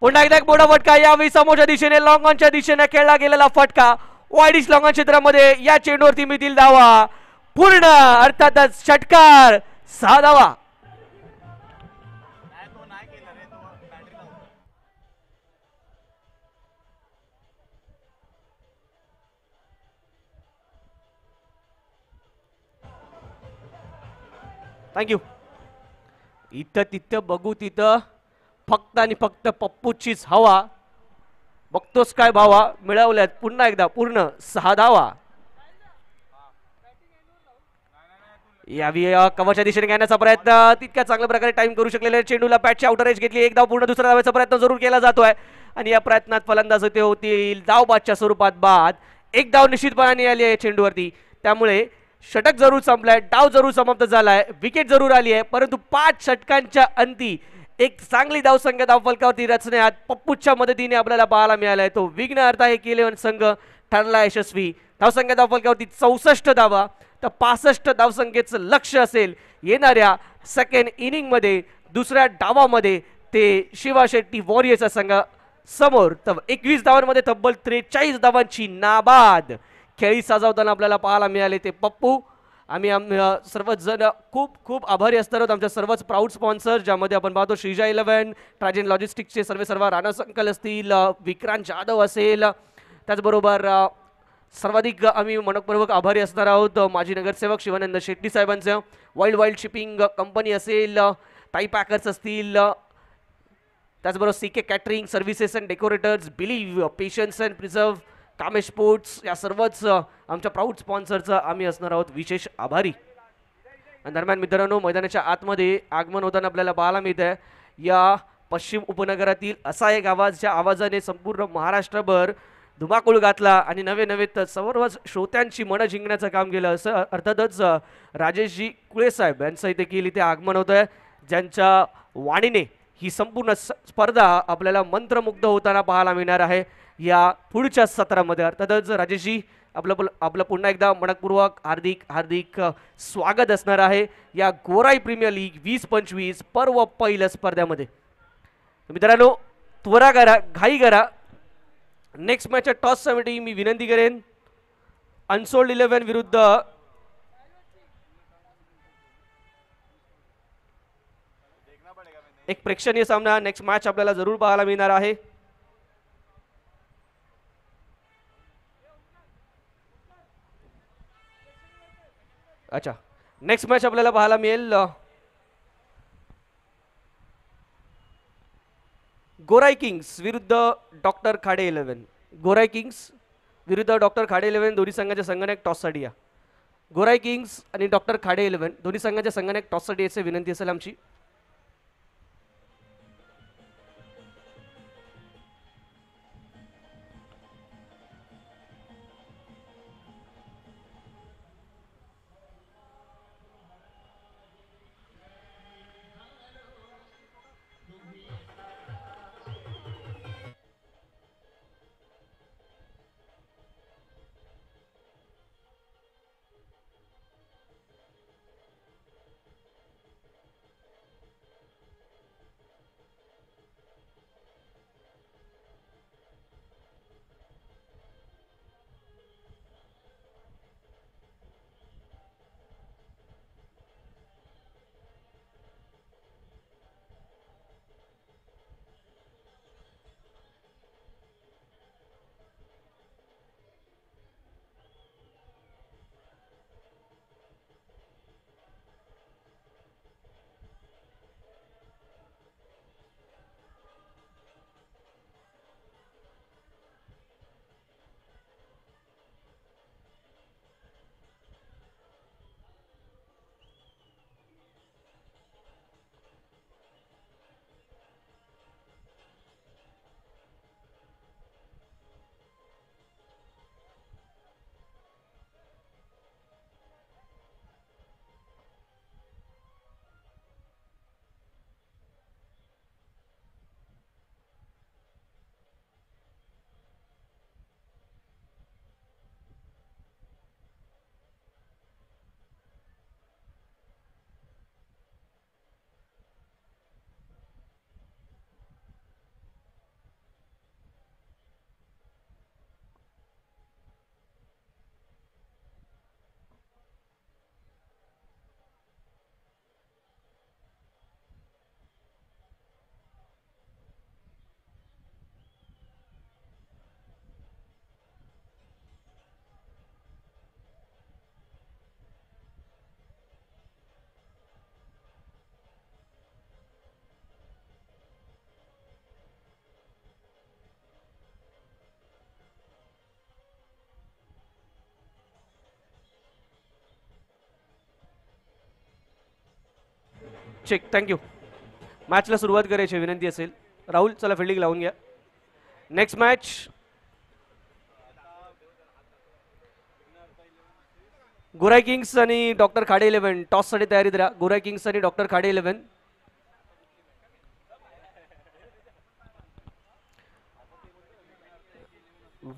पुन्हा एकदा एक मोठा फटका यावेळी समोरच्या दिशेने लॉंग ऑनच्या दिशेने खेळला गेलेला फटका. वाईडिश लॉंग ऑन क्षेत्रामध्ये या चेंडूवरती मिळतील धावा पूर्ण, अर्थातच षटकार. 6 धावा. थँक्यू. इथं तिथं बघू तिथं फक्त आणि फक्त पप्पूचीच हवा. बघतोस काय भावा, मिळवल्यात पुन्हा एकदा पूर्ण 6 धावा. यावी कव्हरच्या दिशेने घेण्याचा प्रयत्न तितक्या चांगल्या प्रकारे टाइम करू शकलेले. चेंडूला पॅटची आउटर एज घेतली. एक धाव पूर्ण. दुसऱ्या धावाचा प्रयत्न जरूर केला जातोय आणि या प्रयत्नात फलंदाज ते होतील धाव बादच्या स्वरूपात बाद. एक धाव निश्चितपणाने आली आहे चेंडूवरती, त्यामुळे षटक जरूर संपलाय, डाव जरूर समाप्त झालाय, विकेट जरूर आली आहे. परंतु 5 षटकांच्या अंती एक चांगली धावसंख्या धावफलकावरती रचण्यात पप्पूच्या मदतीने आपल्याला पाहायला मिळालाय. तो विघ्नहर्ता हे केलेवन संघ ठरला यशस्वी. धावसंख्या धावफलकावरती 64 धावा, तर 65 धावसंख्येचं लक्ष असेल येणाऱ्या सेकंड इनिंग मध्ये. दुसऱ्या डावामध्ये ते शिवा शेट्टी वॉरियर्सचा संघ समोर. तर 21 धावांमध्ये तब्बल 43 धावांची नाबाद खेळी साजवताना आपल्याला पाहायला मिळाले ते पप्पू. आम्ही सर्वच जण खूप खूप आभारी असणार आहोत आमच्या सर्वच प्राऊड स्पॉन्सर, ज्यामध्ये आपण पाहतो श्रीजा 11, ट्रायजन लॉजिस्टिक्सचे सर्व राणा संकल असतील, विक्रांत जाधव असेल, त्याचबरोबर सर्वाधिक आम्ही मनपूर्वक आभारी असणार आहोत माजी नगरसेवक शिवानंद शेट्टी साहेबांचं. वाईल्ड शिपिंग कंपनी असेल, टाई पॅकर्स असतील, त्याचबरोबर CK catering services and decorators, believe, patience and preserve, Kamesh sports, या सर्वच आमच्या प्राऊड स्पॉन्सरचा आम्ही असणार आहोत विशेष आभारी. दरम्यान मित्रांनो, मैदानाच्या आतमध्ये आगमन होताना आपल्याला पाहायला मिळत आहे या पश्चिम उपनगरातील असा एक आवाज, ज्या आवाजाने संपूर्ण महाराष्ट्रभर धुमाकूळ घातला आणि नवे नवे सर्व श्रोत्यांची मनं जिंकण्याचं काम केलं. असं अर्थातच राजेशजी कुळे साहेब यांचं इथे केली ते आगमन होत आहे, ज्यांच्या वाणीने ही संपूर्ण स्पर्धा आपल्याला मंत्रमुग्ध होताना पाहायला मिळणार आहे या पुढच्या सत्रामध्ये. अर्थातच राजेशजी आपलं पुन्हा एकदा मनपूर्वक हार्दिक हार्दिक स्वागत असणार आहे या गोराई प्रीमियर लीग 20-25 पर्व पहिल्या स्पर्धेमध्ये. मित्रांनो, त्वरा करा, घाई करा. नेक्स्ट मॅचच्या टॉससाठी मी विनंती करेन अनसोल्ड 11 विरुद्ध एक प्रेक्षणीय सामना. नेक्स्ट मॅच आपल्याला जरूर पाहायला मिळणार आहे. अच्छा, नेक्स्ट मॅच आपल्याला पाहायला मिळेल गोराई किंग्स विरुद्ध डॉक्टर खाडे 11. गोराई किंग्स विरुद्ध डॉक्टर खाडे 11 दोन्ही संघाच्या संघाने टॉससाठी या. गोराई किंग्स आणि डॉक्टर खाडे 11 दोन्ही संघाच्या संघाने टॉससाठी याची विनंती असेल आमची. चेक. थँक्यू. मॅचला सुरुवात करायची विनंती असेल. राहुल चला फिल्डिंग लावून घ्या. नेक्स्ट मॅच गोराई किंग्स आणि डॉक्टर खाडे 11. टॉससाठी तयारीत राहा. गोराई किंग्स आणि डॉक्टर खाडे 11.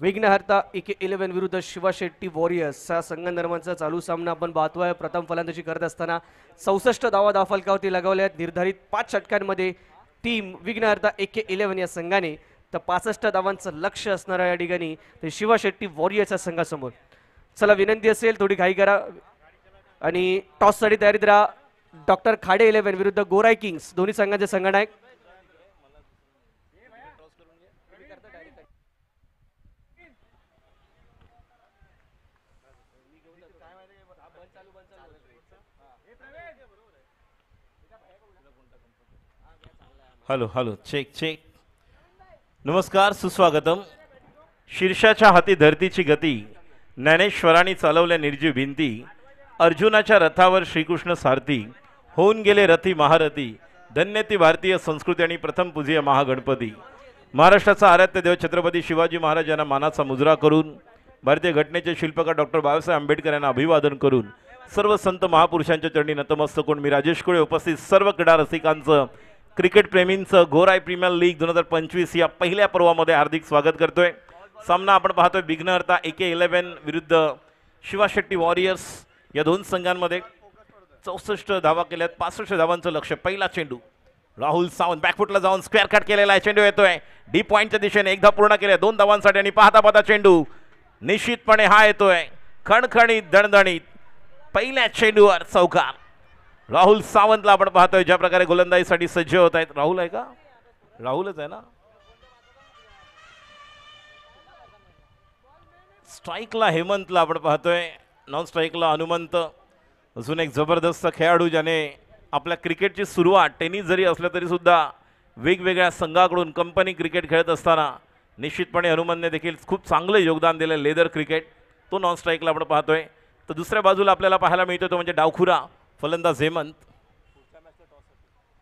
विघ्नहर्ता AK 11 विरुद्ध शिवा शेट्टी वॉरियर्स हा संगमनेरचा चालू सामना आपण पाहतोय. प्रथम फलंदाजी करत असताना 64 धावा फलकावरती लगावल्या. निर्धारित 5 षटकांमध्ये टीम विघ्नहर्ता AK 11 या संघाने तर 65 धावांचं लक्ष असणार या ठिकाणी ते शिवा शेट्टी वॉरियर्सच्या संघासमोर. चला विनंती असेल थोडी घाई करा आणि टॉससाठी तयारीत राहा. डॉक्टर खाडे 11 विरुद्ध गोराई किंग्स दोन्ही संघांचे संघनायक. Hello hello check check. नमस्कार सुस्वागतम. शीर्षाच्या हाती धरतीची गती, ज्ञानेश्वरांनी चालवल्या निर्जीव भिंती, अर्जुनाच्या रथावर श्रीकृष्ण सारथी, होऊन गेले रथी महारथी, धन्य ती भारतीय संस्कृती आणि प्रथम पूज्य महागणपती. महाराष्ट्राचा आराध्य देव छत्रपती शिवाजी महाराज यांना मानाचा मुजरा करून, भारतीय घटनेचे शिल्पकार डॉक्टर बाबासाहेब आंबेडकर यांना अभिवादन करून, सर्व संत महापुरुषांच्या चरणी नतमस्तक होऊन मी राजेश कुळे उपस्थित सर्व क्रीडा रसिकांचं, क्रिकेट प्रेमींचं गोराई प्रीमियर लीग 2025 या पहिल्या पर्वामध्ये हार्दिक स्वागत करतोय. सामना आपण पाहतोय विघ्नहर्ता AK 11 विरुद्ध शिवा शेट्टी वॉरियर्स या दोन संघांमध्ये. 64 धावा केल्यात. 65 धावांचं लक्ष. पहिला चेंडू राहुल सावंत बॅकफुटला जाऊन स्क्वेअर कट केलेला आहे. चेंडू येतोय डी पॉइंटच्या दिशेने. एकदा पूर्ण केले 2 धावांसाठी आणि पाहता पाहता चेंडू निश्चितपणे हा येतोय खणखणीत दणदणीत. पहिल्या चेंडूवर चौकार. राहुल सावंतला आपण पाहतोय ज्या प्रकारे गोलंदाजीसाठी सज्ज होत आहेत. राहुल आहे का? राहुलच आहे ना. स्ट्राईकला हेमंतला आपण पाहतोय. नॉन स्ट्राईकला हनुमंत. अजून एक जबरदस्त खेळाडू ज्याने आपल्या क्रिकेटची सुरुवात टेनिस जरी असलं तरी सुद्धा वेगवेगळ्या संघाकडून कंपनी क्रिकेट खेळत असताना निश्चितपणे हनुमंतने देखील खूप चांगलं योगदान दिलं लेदर क्रिकेट. तो नॉन स्ट्राईकला आपण पाहतोय. तर दुसऱ्या बाजूला आपल्याला पाहायला मिळतो तो म्हणजे डावखुरा फलंदाज हेमंत.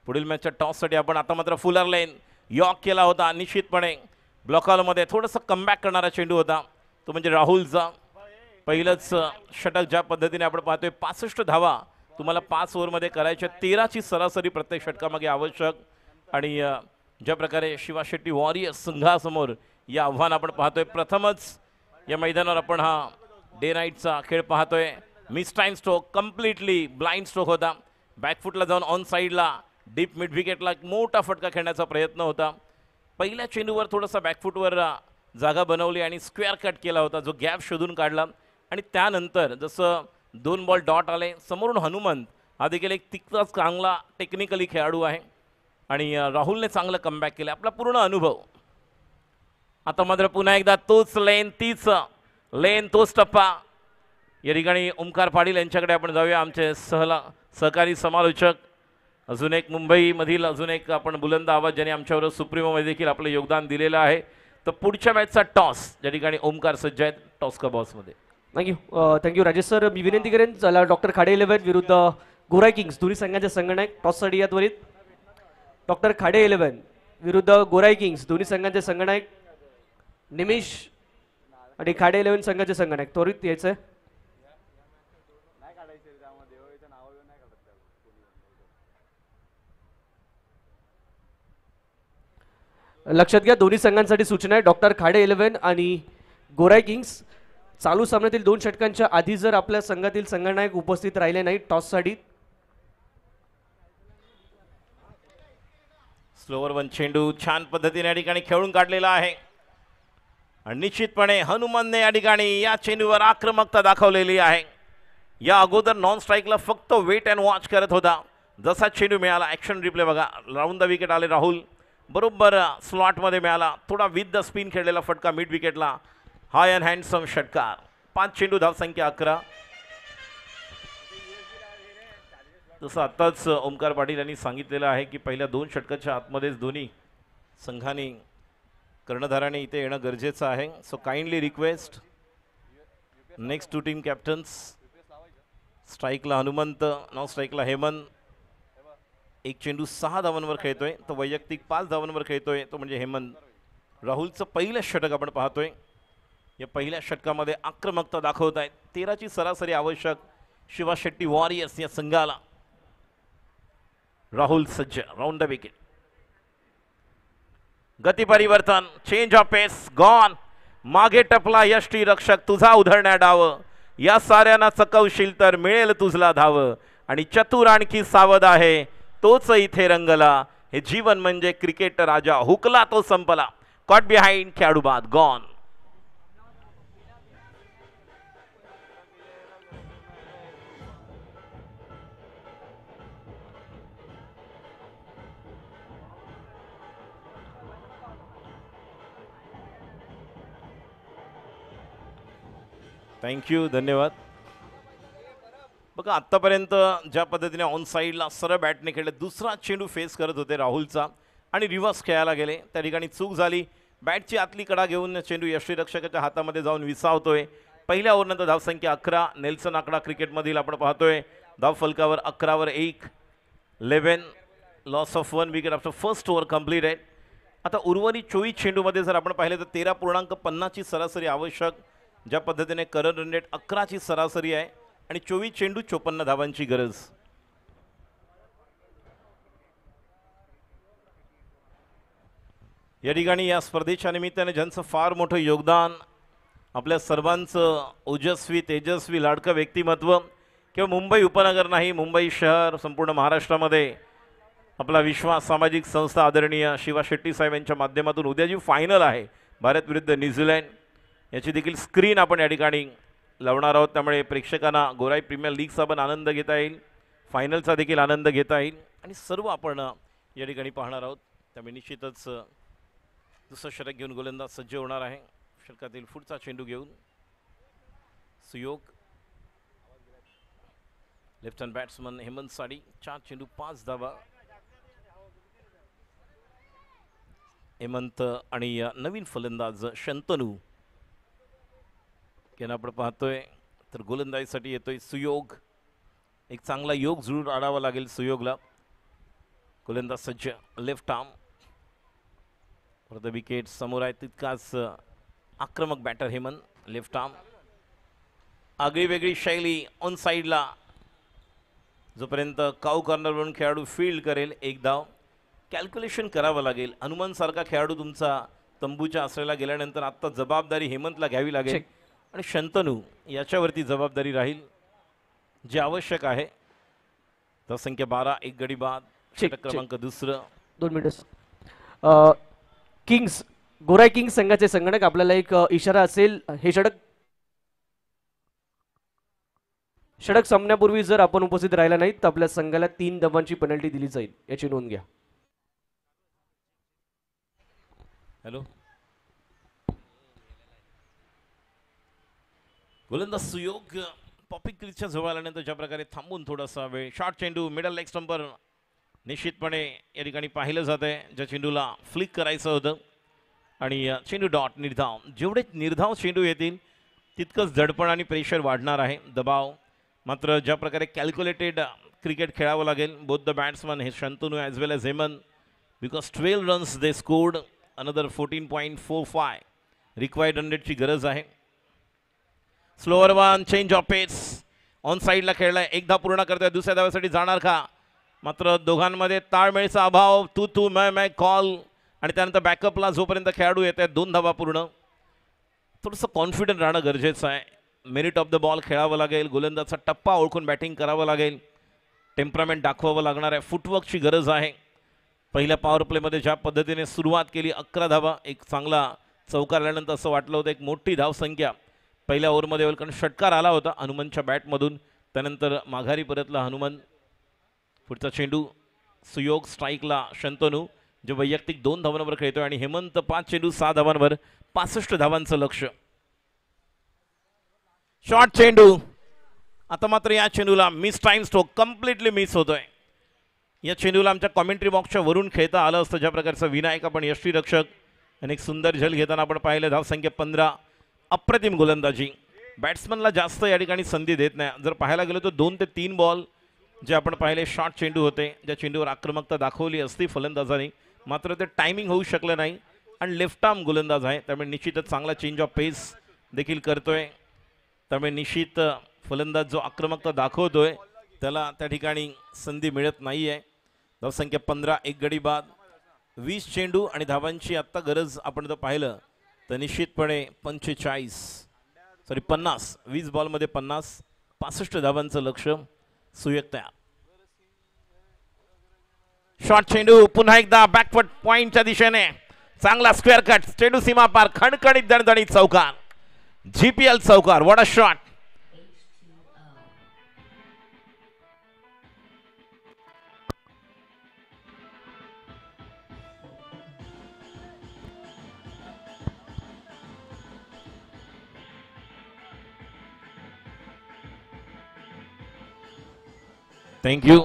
पुढील मॅचच्या टॉससाठी आपण आता मात्र फुलर लेन यॉक केला होता. निश्चितपणे ब्लॉकॉलमध्ये थोडंसं कमबॅक करणारा चेंडू होता तो म्हणजे राहुलचा. पहिलंच षटक ज्या पद्धतीने आपण पाहतोय. 65 धावा तुम्हाला 5 ओव्हरमध्ये करायच्या. 13ची सरासरी प्रत्येक षटकामागे आवश्यक. आणि ज्या प्रकारे शिवा शेट्टी वॉरियर्स संघासमोर या आव्हान आपण पाहतोय. प्रथमच या मैदानावर आपण हा डे नाईटचा खेळ पाहतोय. Miss time stroke completely blind stroke होता. बॅकफुटला जाऊन ऑन साईडला डीप मिड विकेटला एक मोठा फटका खेळण्याचा प्रयत्न होता. पहिल्या चेंडूवर थोडासा बॅकफुटवर जागा बनवली आणि स्क्वेअर कट केला होता जो गॅप शोधून काढला. आणि त्यानंतर जसं 2 बॉल डॉट आले समोरून हनुमंत हा देखील एक तितकाच चांगला टेक्निकली खेळाडू आहे. आणि राहुलने चांगलं कमबॅक केलं. आपला पूर्ण अनुभव. आता मात्र पुन्हा एकदा तोच लेन तीच लेन तोच टप्पा. या ठिकाणी ओमकार पाटील यांच्याकडे आपण जाऊया. आमचे सहकारी समालोचक. अजून एक मुंबईमधील अजून एक आपण बुलंद आवाज ज्याने आमच्यावर सुप्रीमोमध्ये देखील आपलं योगदान दिलेलं आहे. तर पुढच्या मॅचचा टॉस ज्या ठिकाणी ओमकार सज्ज आहेत टॉस का बॉसमध्ये. Thank you Rajesh sir. मी विनंती करेन चला डॉक्टर खाडे 11 विरुद्ध गोराई किंग्स दोन्ही संघांचे संघनायक टॉससाठी या त्वरित. डॉक्टर खाडे 11 विरुद्ध गोराई किंग्स दोन्ही संघांचे संघनायक निमिष आणि खाडे 11 संघाचे संघनायक त्वरित यायचं. लक्षात घ्या दोन्ही संघांसाठी सूचना आहे. डॉक्टर खाडे 11 आणि गोराई किंग्स चालू सामन्यातील 2 षटकांच्या आधी जर आपल्या संघातील संघनायक उपस्थित राहिले नाही टॉससाठी. स्लोवर वन चेंडू छान पद्धतीने या ठिकाणी खेळून काढलेला आहे. आणि निश्चितपणे हनुमंतने या ठिकाणी या चेंडूवर आक्रमकता दाखवलेली आहे. या अगोदर नॉन स्ट्राईकला फक्त वेट अँड वॉच करत होता. जसा चेंडू मिळाला ॲक्शन रिप्ले बघा राऊंड द विकेट आले राहुल बरोबर स्लॉटमध्ये मिळाला. थोडा विथ द स्पिन खेळलेला फटका मिड विकेटला. हाय अँड हँडसम षटकार. 5 चेंडू धावसंख्या 11. जसं आत्ताच ओमकार पाटील यांनी सांगितलेलं आहे की पहिल्या 2 षटकाच्या आतमध्येच दोन्ही संघांनी कर्णधाराने इथे येणं गरजेचं आहे. So kindly request next 2 team captains. स्ट्राईकला हनुमंत, नॉन स्ट्राईकला हेमंत. एक चेंडू 6 धावांवर खेळतोय, तो वैयक्तिक 5 धावांवर खेळतोय, तो म्हणजे हेमंत. राहुलचं पहिलं षटक आपण पाहतोय. या पहिल्या षटकामध्ये आक्रमकता दाखवत आहेत. 13ची सरासरी आवश्यक शिवा शेट्टी वॉरियर्स या संघाला. राहुल सज्ज राऊंड द विकेट. गती परिवर्तन, चेंज ऑफ पेस, गॉन. मागे टपला यष्टी रक्षक, तुझा उधळण्या डाव. या साऱ्यांना चकवशील तर मिळेल तुझला धाव. आणि चतुर आणखी सावध आहे, तोच इथे रंगला. हे जीवन म्हणजे क्रिकेट राजा, हुकला तो संपला. कॉट बिहाइंड, खेळाडू बाद, गॉन. थँक्यू, धन्यवाद. बघा आत्तापर्यंत ज्या पद्धतीने ऑन साईडला सरळ बॅटने खेळले, दुसरा चेंडू फेस करत होते राहुलचा आणि रिव्हर्स खेळायला गेले. त्या ठिकाणी चूक झाली. बॅटची आतली कडा घेऊन चेंडू यष्टीरक्षकाच्या हातामध्ये जाऊन विसावतोय. पहिल्या ओव्हरनंतर धावसंख्या 11. नेल्सन आकडा क्रिकेटमधील आपण पाहतोय. धाव फलकावर 11वर 1. 11. Loss of 1 wicket after first over completed. आता उर्वरित 24 चेंडूमध्ये जर आपण पाहिलं तर 13.50ची सरासरी आवश्यक. ज्या पद्धतीने करंट रन रेट 11ची सरासरी आहे आणि 24 चेंडू 54 धावांची गरज. या ठिकाणी या स्पर्धेच्या निमित्ताने ज्यांचं फार मोठं योगदान, आपल्या सर्वांचं ओजस्वी तेजस्वी लाडकं व्यक्तिमत्व, किंवा मुंबई उपनगर नाही, मुंबई शहर, संपूर्ण महाराष्ट्रामध्ये आपला विश्वास सामाजिक संस्था आदरणीय शिवा शेट्टी साहेब यांच्या माध्यमातून उद्या जी फायनल आहे भारत विरुद्ध न्यूझीलंड, याची देखील स्क्रीन आपण या ठिकाणी लावणार आहोत. त्यामुळे प्रेक्षकांना गोराई प्रीमियर लीगचा पण आनंद घेता येईल, फायनलचा देखील आनंद घेता येईल आणि सर्व आपण या ठिकाणी पाहणार आहोत. त्यामुळे निश्चितच दुसरं षटक घेऊन गोलंदाज सज्ज होणार आहे. षटकातील पुढचा चेंडू घेऊन Suyog. Left hand batsman Hemant Sadi. 4 चेंडू 5 धावा. हेमंत आणि नवीन फलंदाज शंतनू यांना आपण पाहतोय. तर गोलंदाजीसाठी येतोय सुयोग. एक चांगला योग जुळून आणावा लागेल सुयोगला. गोलंदाज सज्ज. Left arm for the wicket. समोर आहे तितकाच आक्रमक बॅटर हेमंत. Left arm. आगळी वेगळी शैली ऑन साईडला. जोपर्यंत काऊ कॉर्नरवरून खेळाडू फील्ड करेल 1 धाव. कॅल्क्युलेशन करावं लागेल. हनुमंतसारखा खेळाडू तुमचा तंबूच्या आश्रयाला गेल्यानंतर आत्ता जबाबदारी हेमंतला घ्यावी लागेल आणि शंतनू याच्यावरती जबाबदारी राहील जे आवश्यक आहे. धावसंख्या 12. 1 गडी बाद. षटक क्रमांक दुसरं. 2 मिनिट्स. किंग्स, गोराई किंग्स संघाचे संगणक आपल्याला एक इशारा असेल. हे षटक संपण्यापूर्वी जर आपण उपस्थित राहिला नाही तर आपल्या संघाला 3 धावांची पेनल्टी दिली जाईल, याची नोंद घ्या. हॅलो. गोलंदाज सुयोग पॉपिंग क्रीजच्या जवळ आल्यानंतर ज्या प्रकारे थांबून थोडासा वेळ. शॉर्ट चेंडू मिडल लेग स्टंपर निश्चितपणे या ठिकाणी पाहिलं जात आहे. ज्या चेंडूला फ्लिक करायचं होतं आणि चेंडू डॉट निर्धाव. जेवढे निर्धाव चेंडू येतील तितकंच दडपण आणि प्रेशर वाढणार आहे, दबाव. मात्र ज्या प्रकारे कॅल्क्युलेटेड क्रिकेट खेळावं लागेल. बोथ द बॅट्समन हे Shantanu as well as Hemant, because 12 runs they scored. Another 14.45 required run रेटची गरज आहे. Slower one. Change of pace. On साईडला खेळलाय. 1 धाव पूर्ण करतोय. दुसऱ्या धावेसाठी जाणार का? मात्र दोघांमध्ये ताळमेळचा अभाव. तू मैं कॉल आणि त्यानंतर बॅकअपला जोपर्यंत खेळाडू येत आहेत 2 धावा पूर्ण. थोडंसं कॉन्फिडंट राहणं गरजेचं आहे. मेरिट ऑफ द बॉल खेळावं लागेल. गोलंदाजचा टप्पा ओळखून बॅटिंग करावं लागेल. टेम्परामेंट दाखवावं लागणार आहे. फुटवर्कची गरज आहे. पहिल्या पॉवर प्लेमध्ये ज्या पद्धतीने सुरुवात केली 11 धावा. एक चांगला चौकार आल्यानंतर असं वाटलं होतं एक मोठी धावसंख्या पहिल्या ओव्हरमध्ये होईल, कारण षटकार आला होता हनुमंतच्या बॅटमधून. त्यानंतर माघारी परतला हनुमंत. पुढचा चेंडू सुयोग. स्ट्राईकला शंतनू जे वैयक्तिक 2 धावांवर खेळतोय आणि हेमंत 5 चेंडू 6 धावांवर 65 धावांचं लक्ष. शॉर्ट चेंडू. आता मात्र या चेंडूला mistime stroke completely miss होतोय. या चेंडूला आमच्या कॉमेंट्री बॉक्सच्या वरून खेळता आलं असतं. ज्या प्रकारचं विनायक आपण यष्टीरक्षक आणि एक सुंदर झल घेताना आपण पाहिलं. धावसंख्या 15. अप्रतिम गोलंदाजी. बॅट्समनला जास्त या ठिकाणी संधी देत नाही. जर पाहायला गेलो तर 2 ते 3 बॉल जे आपण पाहिले शॉर्ट चेंडू होते, ज्या चेंडूवर आक्रमकता दाखवली असती फलंदाजांनी, मात्र ते टायमिंग होऊ शकलं नाही आणि लेफ्ट आर्म गोलंदाज आहे, त्यामुळे निश्चितच चांगला चेंज ऑफ पेस देखील करतोय. त्यामुळे निश्चित फलंदाज जो आक्रमकता दाखवतोय त्याला त्या ठिकाणी संधी मिळत नाहीये. धावसंख्या 15, एक गडी बाद, 20 चेंडू आणि धावांची आत्ता गरज आपण जर पाहिलं तर निश्चितपणे 50, 20 बॉलमध्ये 50, 65 धावांचं लक्ष. सुयोग तयार. शॉर्ट चेंडू पुन्हा एकदा बॅकवर्ड पॉइंटच्या दिशेने चांगला स्क्वेअर कट, चेंडू सीमा पार, खणखणीत दणदणीत चौकार, GPL चौकार. What a shot. थँक्यू.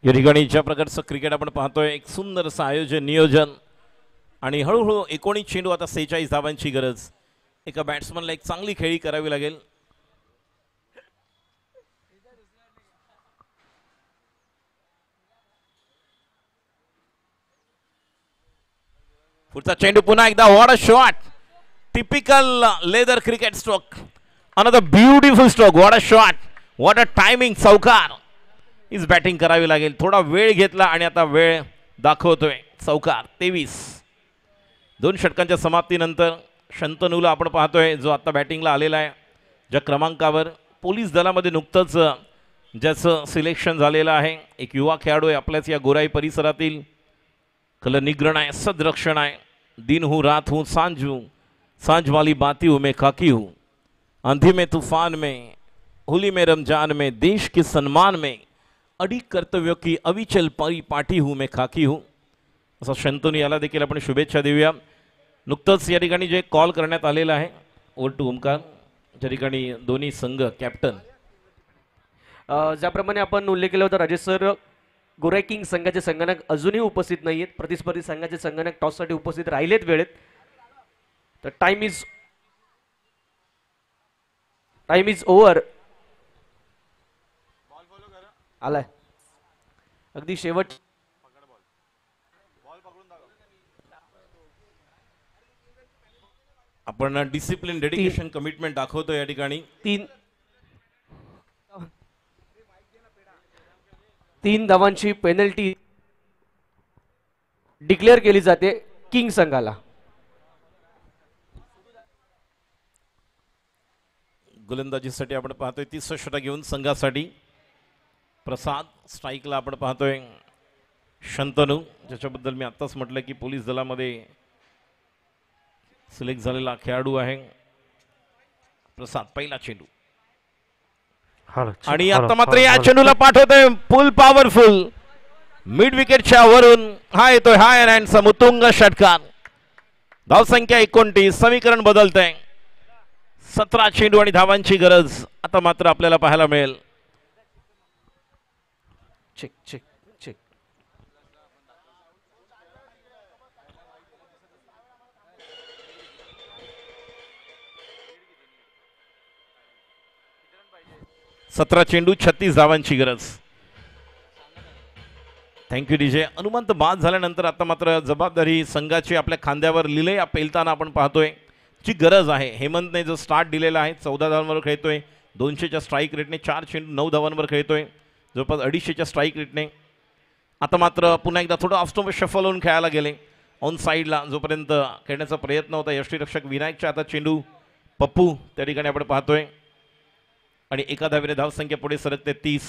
या ठिकाणी ज्या प्रकारचं क्रिकेट आपण पाहतोय, एक सुंदरचं आयोजन, नियोजन आणि हळूहळू 19 चेंडू, आता 46 धावांची गरज. एका बॅट्समनला एक चांगली खेळी करावी लागेल. पुढचा चेंडू पुन्हा एकदा. What a shot. Typical leather cricket stroke. Another beautiful stroke. What a shot. What a timing. चौकार. हीच बॅटिंग करावी लागेल. थोडा वेळ घेतला आणि आता वेळ दाखवतोय. चौकार. 23. 2 षटकांच्या समाप्तीनंतर शंतनूला आपण पाहतोय, जो आता बॅटिंगला आलेला आहे, ज्या क्रमांकावर पोलीस दलामध्ये नुकतंच ज्याचं सिलेक्शन झालेलं आहे. एक युवा खेळाडू आहे आपल्याच या गोराई परिसरातील. कल निग्रण आहे, सदरक्षण आहे. दिन हूँ रात हूँ सांझ हूँ, सांझ वाली बाती हूँ मैं खाकी हूँ, आंधी में तूफान में, होली में रमजान में, देश के सम्मान में, अडिग कर्तव्यों की अविचल पाठी हूँ मैं खाकी हूँ. असं शंतनू याला देखील आपण शुभेच्छा देऊया. नुकतंच या ठिकाणी जे कॉल करण्यात आलेलं आहे ओव्हर टू ओमकार, ज्या ठिकाणी दोन्ही संघ कॅप्टन, ज्याप्रमाणे आपण उल्लेख केला होता राजेश सर, गोराई किंग संघाचे संगणक अजूनही उपस्थित नाही आहेत. प्रतिस्पर्धी संघाचे संगणक टॉससाठी उपस्थित राहिलेत वेळेत. तर टाइम इज ओव्हर. आलाय अगदी शेवट. आपण डिसिप्लिन, डेडिकेशन, कमिटमेंट दाखवतो या ठिकाणी. 3 धावांची पेनल्टी डिक्लेअर केली जाते किंग संघाला. गोलंदाजीसाठी आपण पाहतोय 30 षटक घेऊन संघासाठी प्रसाद. स्ट्राईकला आपण पाहतोय शंतनू, ज्याच्याबद्दल मी आत्ताच म्हटलं की पोलीस दलामध्ये सिलेक्ट झालेला खेळाडू आहे. प्रसाद पहिला चेंडू आणि आता मात्र या चेंडूला पाठवतोय फुल पॉवरफुल मिड विकेटच्या वरून. हा येतोय हाय अँड समुतुंग षटकार. धावसंख्या 29. समीकरण बदलतंय. 17 चेंडू आणि धावांची गरज आता मात्र आपल्याला पाहायला मिळेल. Check check check. सतरा चेंडू 36 धावांची गरज. Thank you DJ. अनुमंत बाद झाल्यानंतर आता मात्र जबाबदारी संघाची आपल्या खांद्यावर लिले पेलताना आपण पाहतोय ची गरज आहे. हेमंतने जो स्टार्ट दिलेला आहे 14 धावांवर खेळतोय, 200च्या स्ट्राईक रेटने, 4 चेंडू 9 धावांवर खेळतोय, जवळपास 250च्या स्ट्राईक रेटने. आता मात्र पुन्हा एकदा थोडं ऑफ शफल होऊन खेळायला गेले ऑन साईडला. जोपर्यंत खेळण्याचा प्रयत्न होता यष्टीरक्षक विनायकच्या आता चेंडू पप्पू त्या ठिकाणी आपण पाहतोय आणि एका धावेने धावसंख्या पुढे सरकते 30.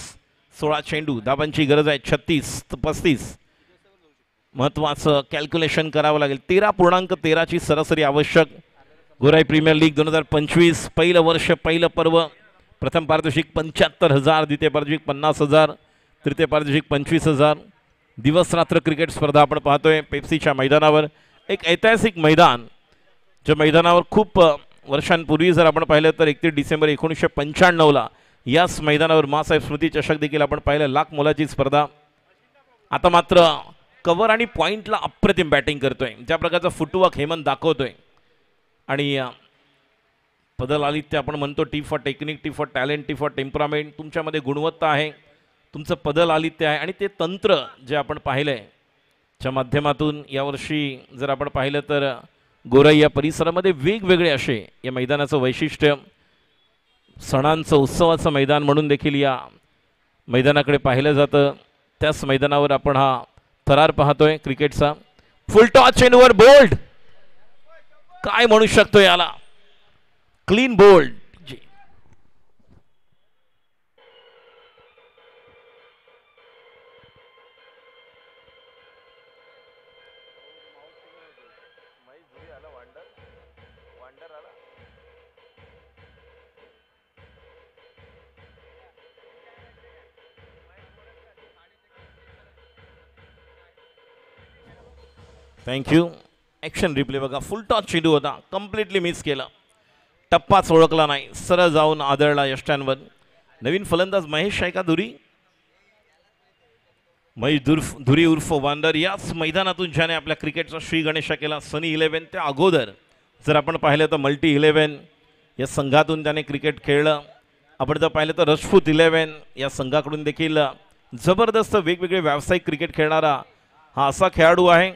16 चेंडू, धावांची गरज आहे 36-35. महत्वाचं कॅल्क्युलेशन करावं लागेल. 13.13ची सरासरी आवश्यक. गोराई प्रीमियर लीग 2025 पहिलं वर्ष, पहिलं पर्व. प्रथम पारितोषिक 75,000, द्वितीय पारितोषिक 50,000, तृतीय पारितोषिक 25,000. दिवस रात्र क्रिकेट स्पर्धा आपण पाहतोय पेप्सीच्या मैदानावर. एक ऐतिहासिक मैदान, ज्या मैदानावर खूप वर्षांपूर्वी जर आपण पाहिलं तर 31 डिसेंबर 1995ला याच मैदानावर मासाहेब स्मृती चषक देखील आपण पाहिलं. लाख मोलाची स्पर्धा. आता मात्र कव्हर आणि पॉइंटला अप्रतिम बॅटिंग करतोय. ज्या प्रकारचा फुटवर्क हेमंत दाखवतोय आणि पदलालित्य आपण म्हणतो, T for technique, T for talent, T for temperament. तुमच्यामध्ये गुणवत्ता आहे, तुमचं पदलालित्य आहे आणि ते तंत्र जे आपण पाहिलंय च्या माध्यमातून यावर्षी जर आपण पाहिलं तर गोराई या परिसरामध्ये वेगवेगळे असे या मैदानाचं वैशिष्ट्य, सणांचं उत्सवाचं मैदान म्हणून देखील या मैदानाकडे पाहिलं जातं. त्याच मैदानावर आपण हा थरार पाहतोय क्रिकेटचा. फुल टॉच चेंडूवर बोल्ड, काय म्हणू शकतो याला, clean bowled. Thank you. Action replay बघा, फुल टॉच चेंडू होता, कम्प्लिटली मिस केला, टप्पाच ओळखला नाही, सरळ जाऊन आदळला यष्ट्यांवर. नवीन फलंदाज महेश आहे का धुरी, महेश धुरी उर्फ वांडर याच मैदानातून ज्याने आपल्या क्रिकेटचा श्री गणेशा केला. सनी 11 त्या अगोदर जर आपण पाहिलं तर मल्टी 11 या संघातून त्याने क्रिकेट खेळलं. आपण जर पाहिलं तर राजपूत 11 या संघाकडून देखील जबरदस्त वेगवेगळे व्यावसायिक क्रिकेट खेळणारा हा असा खेळाडू आहे.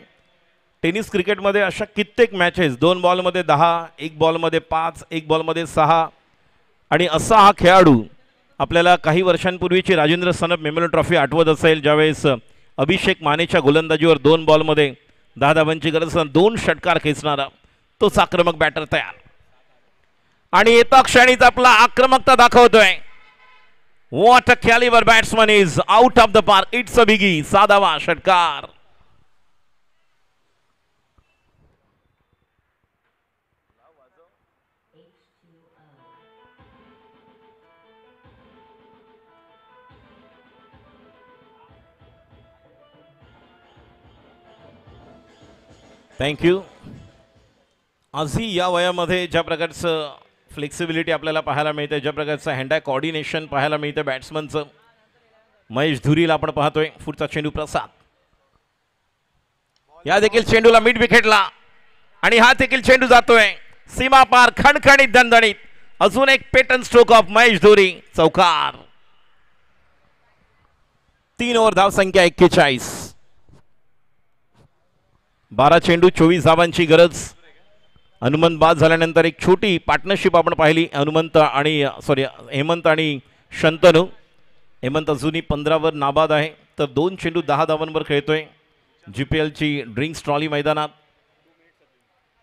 टेनिस क्रिकेटमध्ये अशा कित्येक मॅचेस, 2 बॉलमध्ये 10, 1 बॉलमध्ये 5, 1 बॉलमध्ये 6 आणि असा हा खेळाडू. आपल्याला काही वर्षांपूर्वीची राजेंद्र सनप मेमोरियल ट्रॉफी आठवत असेल, ज्यावेळेस अभिषेक मानेच्या गोलंदाजीवर 2 बॉलमध्ये 10 धावांची गरज असताना 2 षटकार खेचणारा तोच आक्रमक बॅटर तयार आणि येता क्षणीच आपला आक्रमकता दाखवतोय. What a calibre batsman is out of the park. It's a biggie. 6वा षटकार. थँक्यू. आजही या वयामध्ये ज्या प्रकारचं फ्लेक्सिबिलिटी आपल्याला पाहायला मिळते, ज्या प्रकारचं हँड आय कॉर्डिनेशन पाहायला मिळतं बॅट्समनचं, महेश धुरीला आपण पाहतोय. पुढचा चेंडू प्रसाद, या देखील चेंडूला मिड विकेटला आणि हा देखील चेंडू जातोय सीमा पार, खणखणीत दणदणीत. अजून एक पेटन स्ट्रोक ऑफ महेश धुरी, चौकार. 3 ओव्हर धावसंख्या 41. 12 चेंडू 24 धावांची गरज. हनुमंत बाद झाल्यानंतर एक छोटी पार्टनरशिप आपण पाहिली, हेमंत आणि शंतनू. हेमंत अजूनही 15वर नाबाद आहे, तर 2 चेंडू 10 धावांवर खेळतोय. GPLची ड्रिंक्स ट्रॉली मैदानात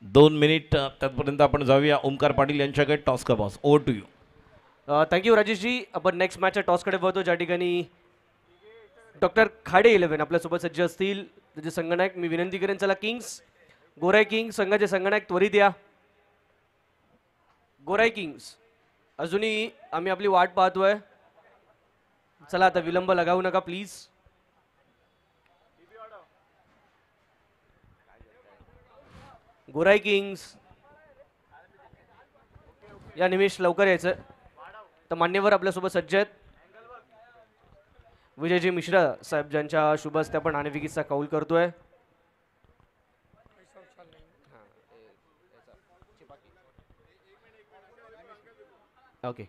2 मिनिट त्यापर्यंत आपण जाऊया. ओमकार पाटील यांच्याकडे टॉस का boss. Over to you. Thank you Rajeshji. आपण नेक्स्ट मॅचच्या टॉसकडे बघतो, ज्या ठिकाणी डॉक्टर खाडे 11 आपल्यासोबत सज्ज असतील. त्याचे संगणक मी विनंती करेन, चला किंग्स गोराई किंग्स संघाचे संगणक त्वरित या. गोराई किंग्स अजूनही आम्ही आपली वाट पाहतोय. चला आता विलंब लगावू नका प्लीज. गोराई किंग्स या निमिष लवकर यायचं. तर मान्यवर आपल्यासोबत सज्ज आहेत. विजयजी मिश्रा साहेब ज्यांच्या शुभ हस्ते आपण नाणेफेकीचा कौल करतोय. ओके,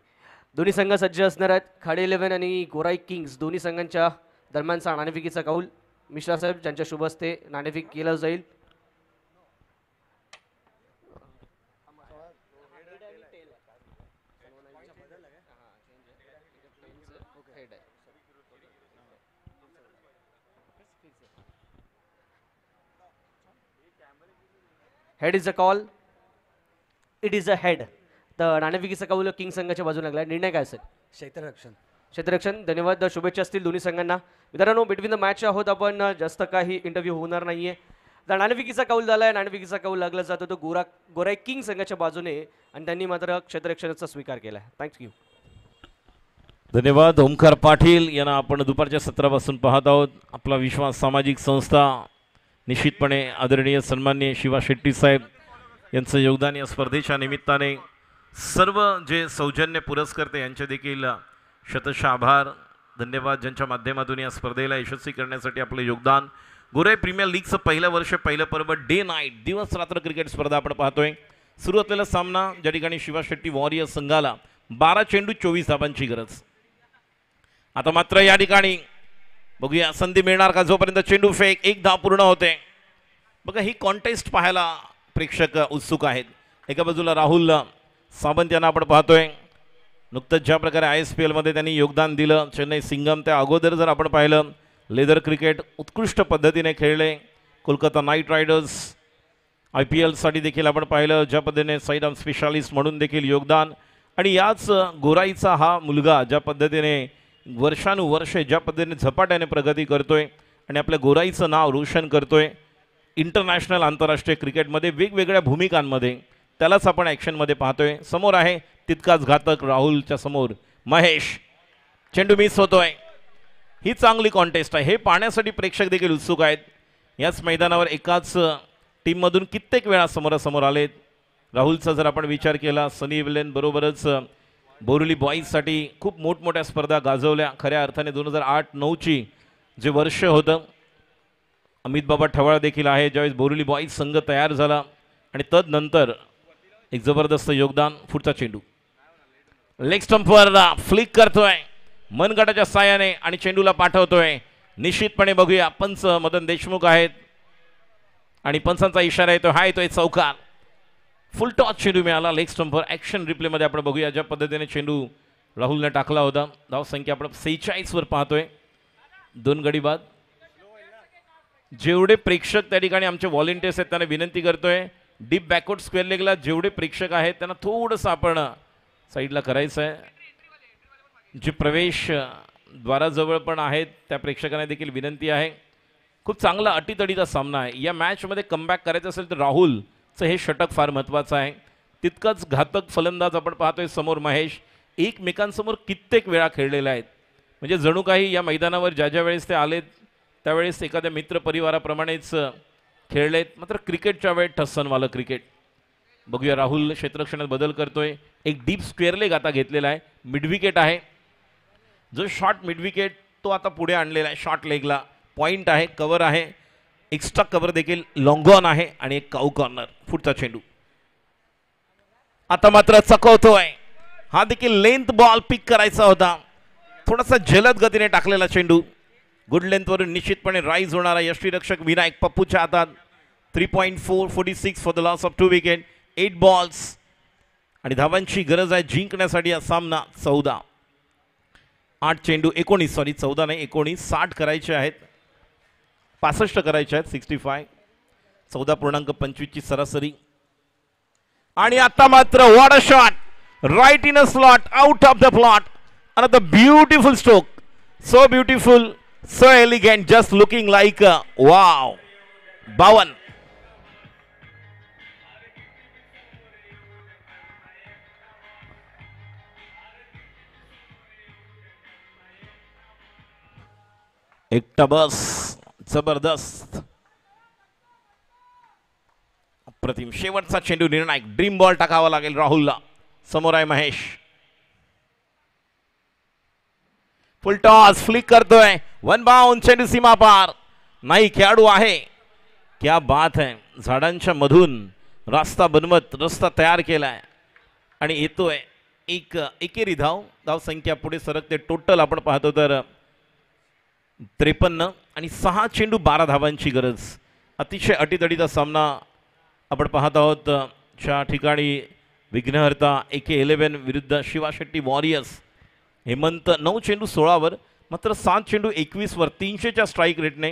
दोन्ही संघ सज्ज असणार आहेत. खाडे 11 आणि गोराई किंग्स दोन्ही संघांच्या दरम्यानचा नाणेफेकीचा कौल मिश्रा साहेब ज्यांच्या शुभ हस्ते नाणेफेक केला जाईल. Head is a call. It is a head. तर नाणेफेकीचा कौल किंग संघाच्या बाजूला लागला. निर्णय काय असेल? क्षेत्ररक्षण. धन्यवाद, शुभेच्छा असतील दोन्ही संघांना. मित्रांनो, बिटवीन द मॅच आहोत आपण, जास्त काही इंटरव्ह्यू होणार नाहीये. तर नाणेफेकीचा कौल झालाय. नाणेफेकीचा कौल लागला जातो तो गोराई किंग संघाच्या बाजूने आणि त्यांनी मात्र क्षेत्ररक्षणाचा स्वीकार केला. थँक्यू. धन्यवाद. ओमकार पाटील यांना आपण दुपारच्या सत्रापासून पाहत आहोत. आपला विश्वास सामाजिक संस्था निश्चितपणे आदरणीय सन्माननीय शिवा शेट्टी साहेब यांचं योगदान या स्पर्धेच्या निमित्ताने. सर्व जे सौजन्य पुरस्कर्ते यांचे देखील शतशः आभार, धन्यवाद, ज्यांच्या माध्यमातून या स्पर्धेला यशस्वी करण्यासाठी आपले योगदान. गोराई प्रीमियर लीगचं पहिलं वर्ष, पहिलं पर्व, डे नाईट, दिवस रात्र क्रिकेट स्पर्धा आपण पाहतोय. सुरू असलेला सामना ज्या ठिकाणी शिवा शेट्टी वॉरियर्स संघाला 12 चेंडू 24 धावांची गरज. आता मात्र या ठिकाणी बघूया संधी मिळणार का, जोपर्यंत चेंडू फेक 1 धाव पूर्ण होते. बघा ही कॉन्टेस्ट पाहायला प्रेक्षक उत्सुक आहेत. एका बाजूला राहुल सावंत यांना आपण पाहतोय, नुकतंच ज्या प्रकारे ISPL मध्ये त्यांनी योगदान दिलं चेन्नई सिंगम, त्या अगोदर जर आपण पाहिलं लेदर क्रिकेट उत्कृष्ट पद्धतीने खेळले. कोलकाता नाईट रायडर्स IPL साठी देखील आपण पाहिलं ज्या पद्धतीने साईड आर्म स्पेशालिस्ट म्हणून देखील योगदान. आणि याच गोराईचा हा मुलगा ज्या पद्धतीने वर्षानुवर्षे ज्या पद्धतीने झपाट्याने प्रगती करतोय आणि आपल्या गोराईचं नाव रोशन करतोय इंटरनॅशनल आंतरराष्ट्रीय क्रिकेटमध्ये वेगवेगळ्या भूमिकांमध्ये, त्यालाच आपण ॲक्शनमध्ये पाहतोय. समोर आहे तितकाच घातक राहुलच्या समोर महेश, चेंडू मिस होतोय. ही चांगली कॉन्टेस्ट आहे, हे पाहण्यासाठी प्रेक्षक देखील उत्सुक आहेत. याच मैदानावर एकाच टीममधून कित्येक वेळा समोरासमोर आलेत. राहुलचा जर आपण विचार केला सनी विलेन बरोबरच बोरिवली बॉईजसाठी खूप मोठमोठ्या स्पर्धा गाजवल्या. खऱ्या अर्थाने 2008-09ची जे वर्ष होतं, अमित बाबा ठवाळ देखील आहे ज्यावेळेस बोरिवली बॉईज संघ तयार झाला आणि तदनंतर एक जबरदस्त योगदान. पुढचा चेंडू लेग स्टंपवर फ्लिक करतोय मनगटाच्या साहाय्याने आणि चेंडूला पाठवतोय. निश्चितपणे बघूया पंच मदन देशमुख आहेत आणि पंचांचा इशारा येतो, हा येतोय चौकार. फुल टॉस चेंडू मिळाला लेग स्टंपवर. ॲक्शन रिप्लेमध्ये आपण बघूया ज्या पद्धतीने चेंडू राहुलने टाकला होता. धावसंख्या आपण 46 वर पाहतोय. 2 गडी बाद. जेवढे प्रेक्षक त्या ठिकाणी आमचे व्हॉलेंटियर्स आहेत त्यांना विनंती करतोय, डीप बॅकवर्ड स्क्वेअर लेगला जेवढे प्रेक्षक आहेत त्यांना थोडंसं आपण साईडला करायचं आहे. जे प्रवेश द्वाराजवळ पण आहेत त्या प्रेक्षकांना देखील विनंती आहे. खूप चांगला अटीतडीचा सामना आहे. या मॅचमध्ये कमबॅक करायचं असेल तर राहुलचं हे षटक फार महत्त्वाचं आहे. तितकंच घातक फलंदाज आपण पाहतोय समोर महेश, एकमेकांसमोर कित्येक वेळा खेळलेले आहेत. म्हणजे जणू काही या मैदानावर ज्या ज्या वेळेस ते आलेत त्यावेळेस एखाद्या मित्रपरिवाराप्रमाणेच खेळलेत. मात्र क्रिकेटच्या वेळेत ठस्सनवालं क्रिकेट. बघूया राहुल क्षेत्ररक्षणात बदल करतोय. एक डीप स्क्वेअर लेग आता घेतलेला आहे. मिडविकेट आहे, जो शॉर्ट मिडविकेट तो आता पुढे आणलेला आहे. शॉर्ट लेगला पॉईंट आहे, कव्हर आहे, एक्स्ट्रा कव्हर देखील लॉंग ऑन आहे आणि एक काऊ कॉर्नर. पुढचा चेंडू आता मात्र चकवतोय. हा देखील लेंथ बॉल पिक करायचा होता, थोडासा जलद गतीने टाकलेला चेंडू. गुड लेंथवरून निश्चितपणे राईज होणारा यष्टीरक्षक विनायक पप्पूच्या हातात. 3.446 for the loss of 2 wicket, 8 balls आणि धावांची गरज आहे जिंकण्यासाठी. हा सामना 14 60 करायचे आहेत, 65 करायचे आहेत. 65 14.25 ची सरासरी. आणि आता मात्र what a shot, right in a slot, out of the plot. Another beautiful stroke, so beautiful, so elegant, just looking like a wow. 52. एकटा बस, जबरदस्त, अप्रतिम. शेवटचा चेंडू निर्णायक, ड्रीम बॉल टाकावा लागेल राहुलला. समोर आहे महेश, फुल टॉस फ्लिक करतोय. 1 बाउंड, चेंडू सीमा पार. नाही, खेळाडू आहे. क्या बात है, झाडांच्या मधून रस्ता बनवत रस्ता तयार केलाय आणि येतोय एक एकेरी धाव. धाव संख्या पुढे सरकते. टोटल आपण पाहतो तर 53 आणि 6 चेंडू 12 धावांची गरज. अतिशय अटीतडीचा सामना आपण पाहत आहोत. ज्या ठिकाणी विघ्नहर्ता AK11 विरुद्ध शिवा शेट्टी वॉरियर्स. हेमंत 9 चेंडू 16 वर, मात्र 7 चेंडू 21 वर, 300च्या स्ट्राईक रेटने.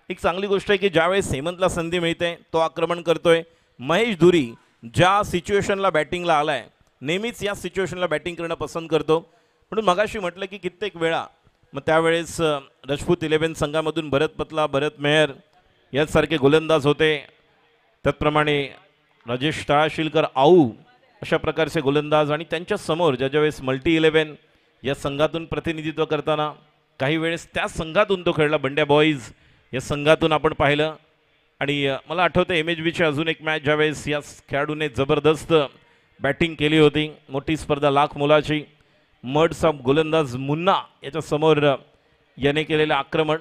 एक चांगली गोष्ट आहे की ज्यावेळेस हेमंतला संधी मिळते तो आक्रमण करतोय. महेश धुरी ज्या सिच्युएशनला बॅटिंगला आलाय, नेहमीच या सिच्युएशनला बॅटिंग करणं पसंत करतो. म्हणून मगाशी म्हटलं की कित्येक वेळा मग त्यावेळेस राजपूत 11 संघामधून भरत पतला, भरत मेहर यासारखे गोलंदाज होते. त्याचप्रमाणे राजेश तळाशीलकर, आऊ अशा प्रकारचे गोलंदाज. आणि त्यांच्या समोर ज्या ज्यावेळेस मल्टी 11 या संघातून प्रतिनिधित्व करताना काही वेळेस त्या संघातून तो खेळला. बंड्या बॉईज या संघातून आपण पाहिलं. आणि मला आठवतं MHBची अजून एक मॅच ज्यावेळेस या खेळाडूने जबरदस्त बॅटिंग केली होती. मोठी स्पर्धा, लाख मोलाची. मड्स ऑफ गोलंदाज मुन्ना याच्या समोर याने केलेलं आक्रमण.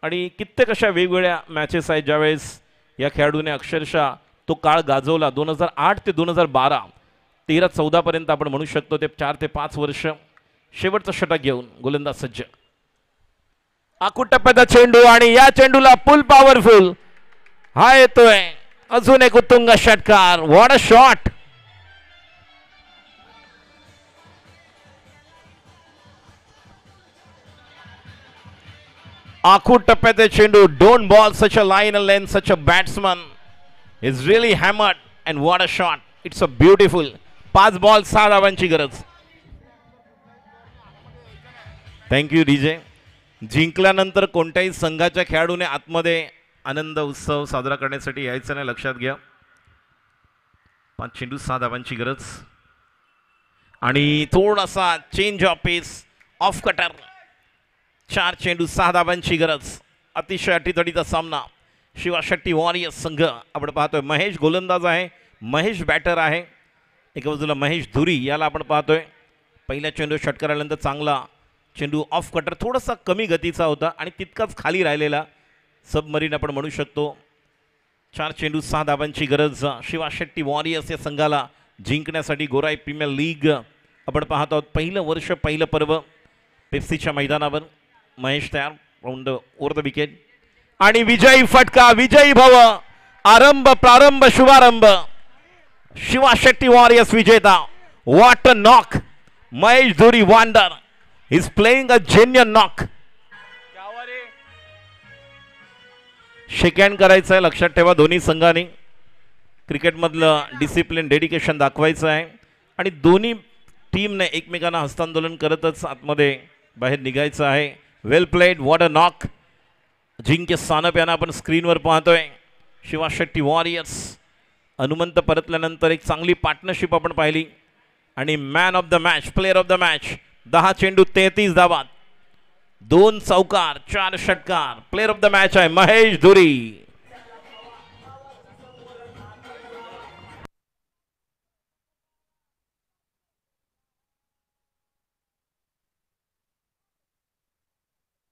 आणि कित्येक अशा वेगवेगळ्या मॅचेस आहेत ज्यावेळेस या खेळाडूने अक्षरशः तो काळ गाजवला 2008 ते 2012, 13-14 पर्यंत आपण म्हणू शकतो, ते 4 ते 5 वर्ष. शेवटचं षटक घेऊन गोलंदाज सज्ज. आखूड टप्प्याचा चेंडू आणि या चेंडूला फुल पॉवरफुल हा येतोय. अजून एक उत्तुंग षटकार. What a shot. आखूड टप्प्याचे चेंडू. Don't ball such a line a length, such a batsman is really hammered and what a shot. It's a beautiful. 5 ball 6 धावांची गरज. Thank you DJ. जिंकल्यानंतर कोणत्याही संघाच्या खेळाडूने आतमध्ये आनंद उत्सव साजरा करण्यासाठी यायचं नाही, लक्षात घ्या. 5 चेंडू 6 धावांची गरज. आणि थोडासा change of pace. Off cutter. 4 चेंडू 6 धावांची गरज. अतिशय अटीतडीचा सामना. शिवा शेट्टी वॉरियर्स संघ आपण पाहतोय. महेश गोलंदाज आहे, महेश बॅटर आहे. एका बाजूला महेश धुरी याला आपण पाहतोय. पहिल्या चेंडू षटकारानंतर चांगला चेंडू ऑफ कटर, थोडासा कमी गतीचा होता आणि तितकाच खाली राहिलेला सबमरीन आपण म्हणू शकतो. 4 चेंडू 6 धावांची गरज शिवा शेट्टी वॉरियर्स या संघाला जिंकण्यासाठी. गोराई प्रीमियर लीग आपण पाहत आहोत. पहिलं वर्ष, पहिलं पर्व पेप्सीच्या मैदानावर. महेश तयार. राऊंड ओव्हर द विकेट आणि विजयी फटका. विजयी भव. आरंभ, प्रारंभ, शुभारंभ. शिवा शेट्टी वॉरियर्स विजेता. What a knock. Mahesh Dhuri wander is playing a genuine knock. Shake hand करायचं आहे, लक्षात ठेवा. दोन्ही संघांनी क्रिकेटमधलं डिसिप्लिन, डेडिकेशन दाखवायचं आहे आणि दोन्ही टीमने एकमेकांना हस्तांदोलन करतच आतमध्ये बाहेर निघायचं आहे. Well played. What a knock. Ajinkya Sanap यांना आपण स्क्रीनवर पाहतोय. शिवा शेट्टी वॉरियर्स. हनुमंत परतल्यानंतर एक चांगली पार्टनरशिप आपण पाहिली आणि man of the match, player of the match. 10 चेंडू 33 धावा, 2 चौकार, 4 षटकार. प्लेअर ऑफ द मॅच आहे महेश धुरी.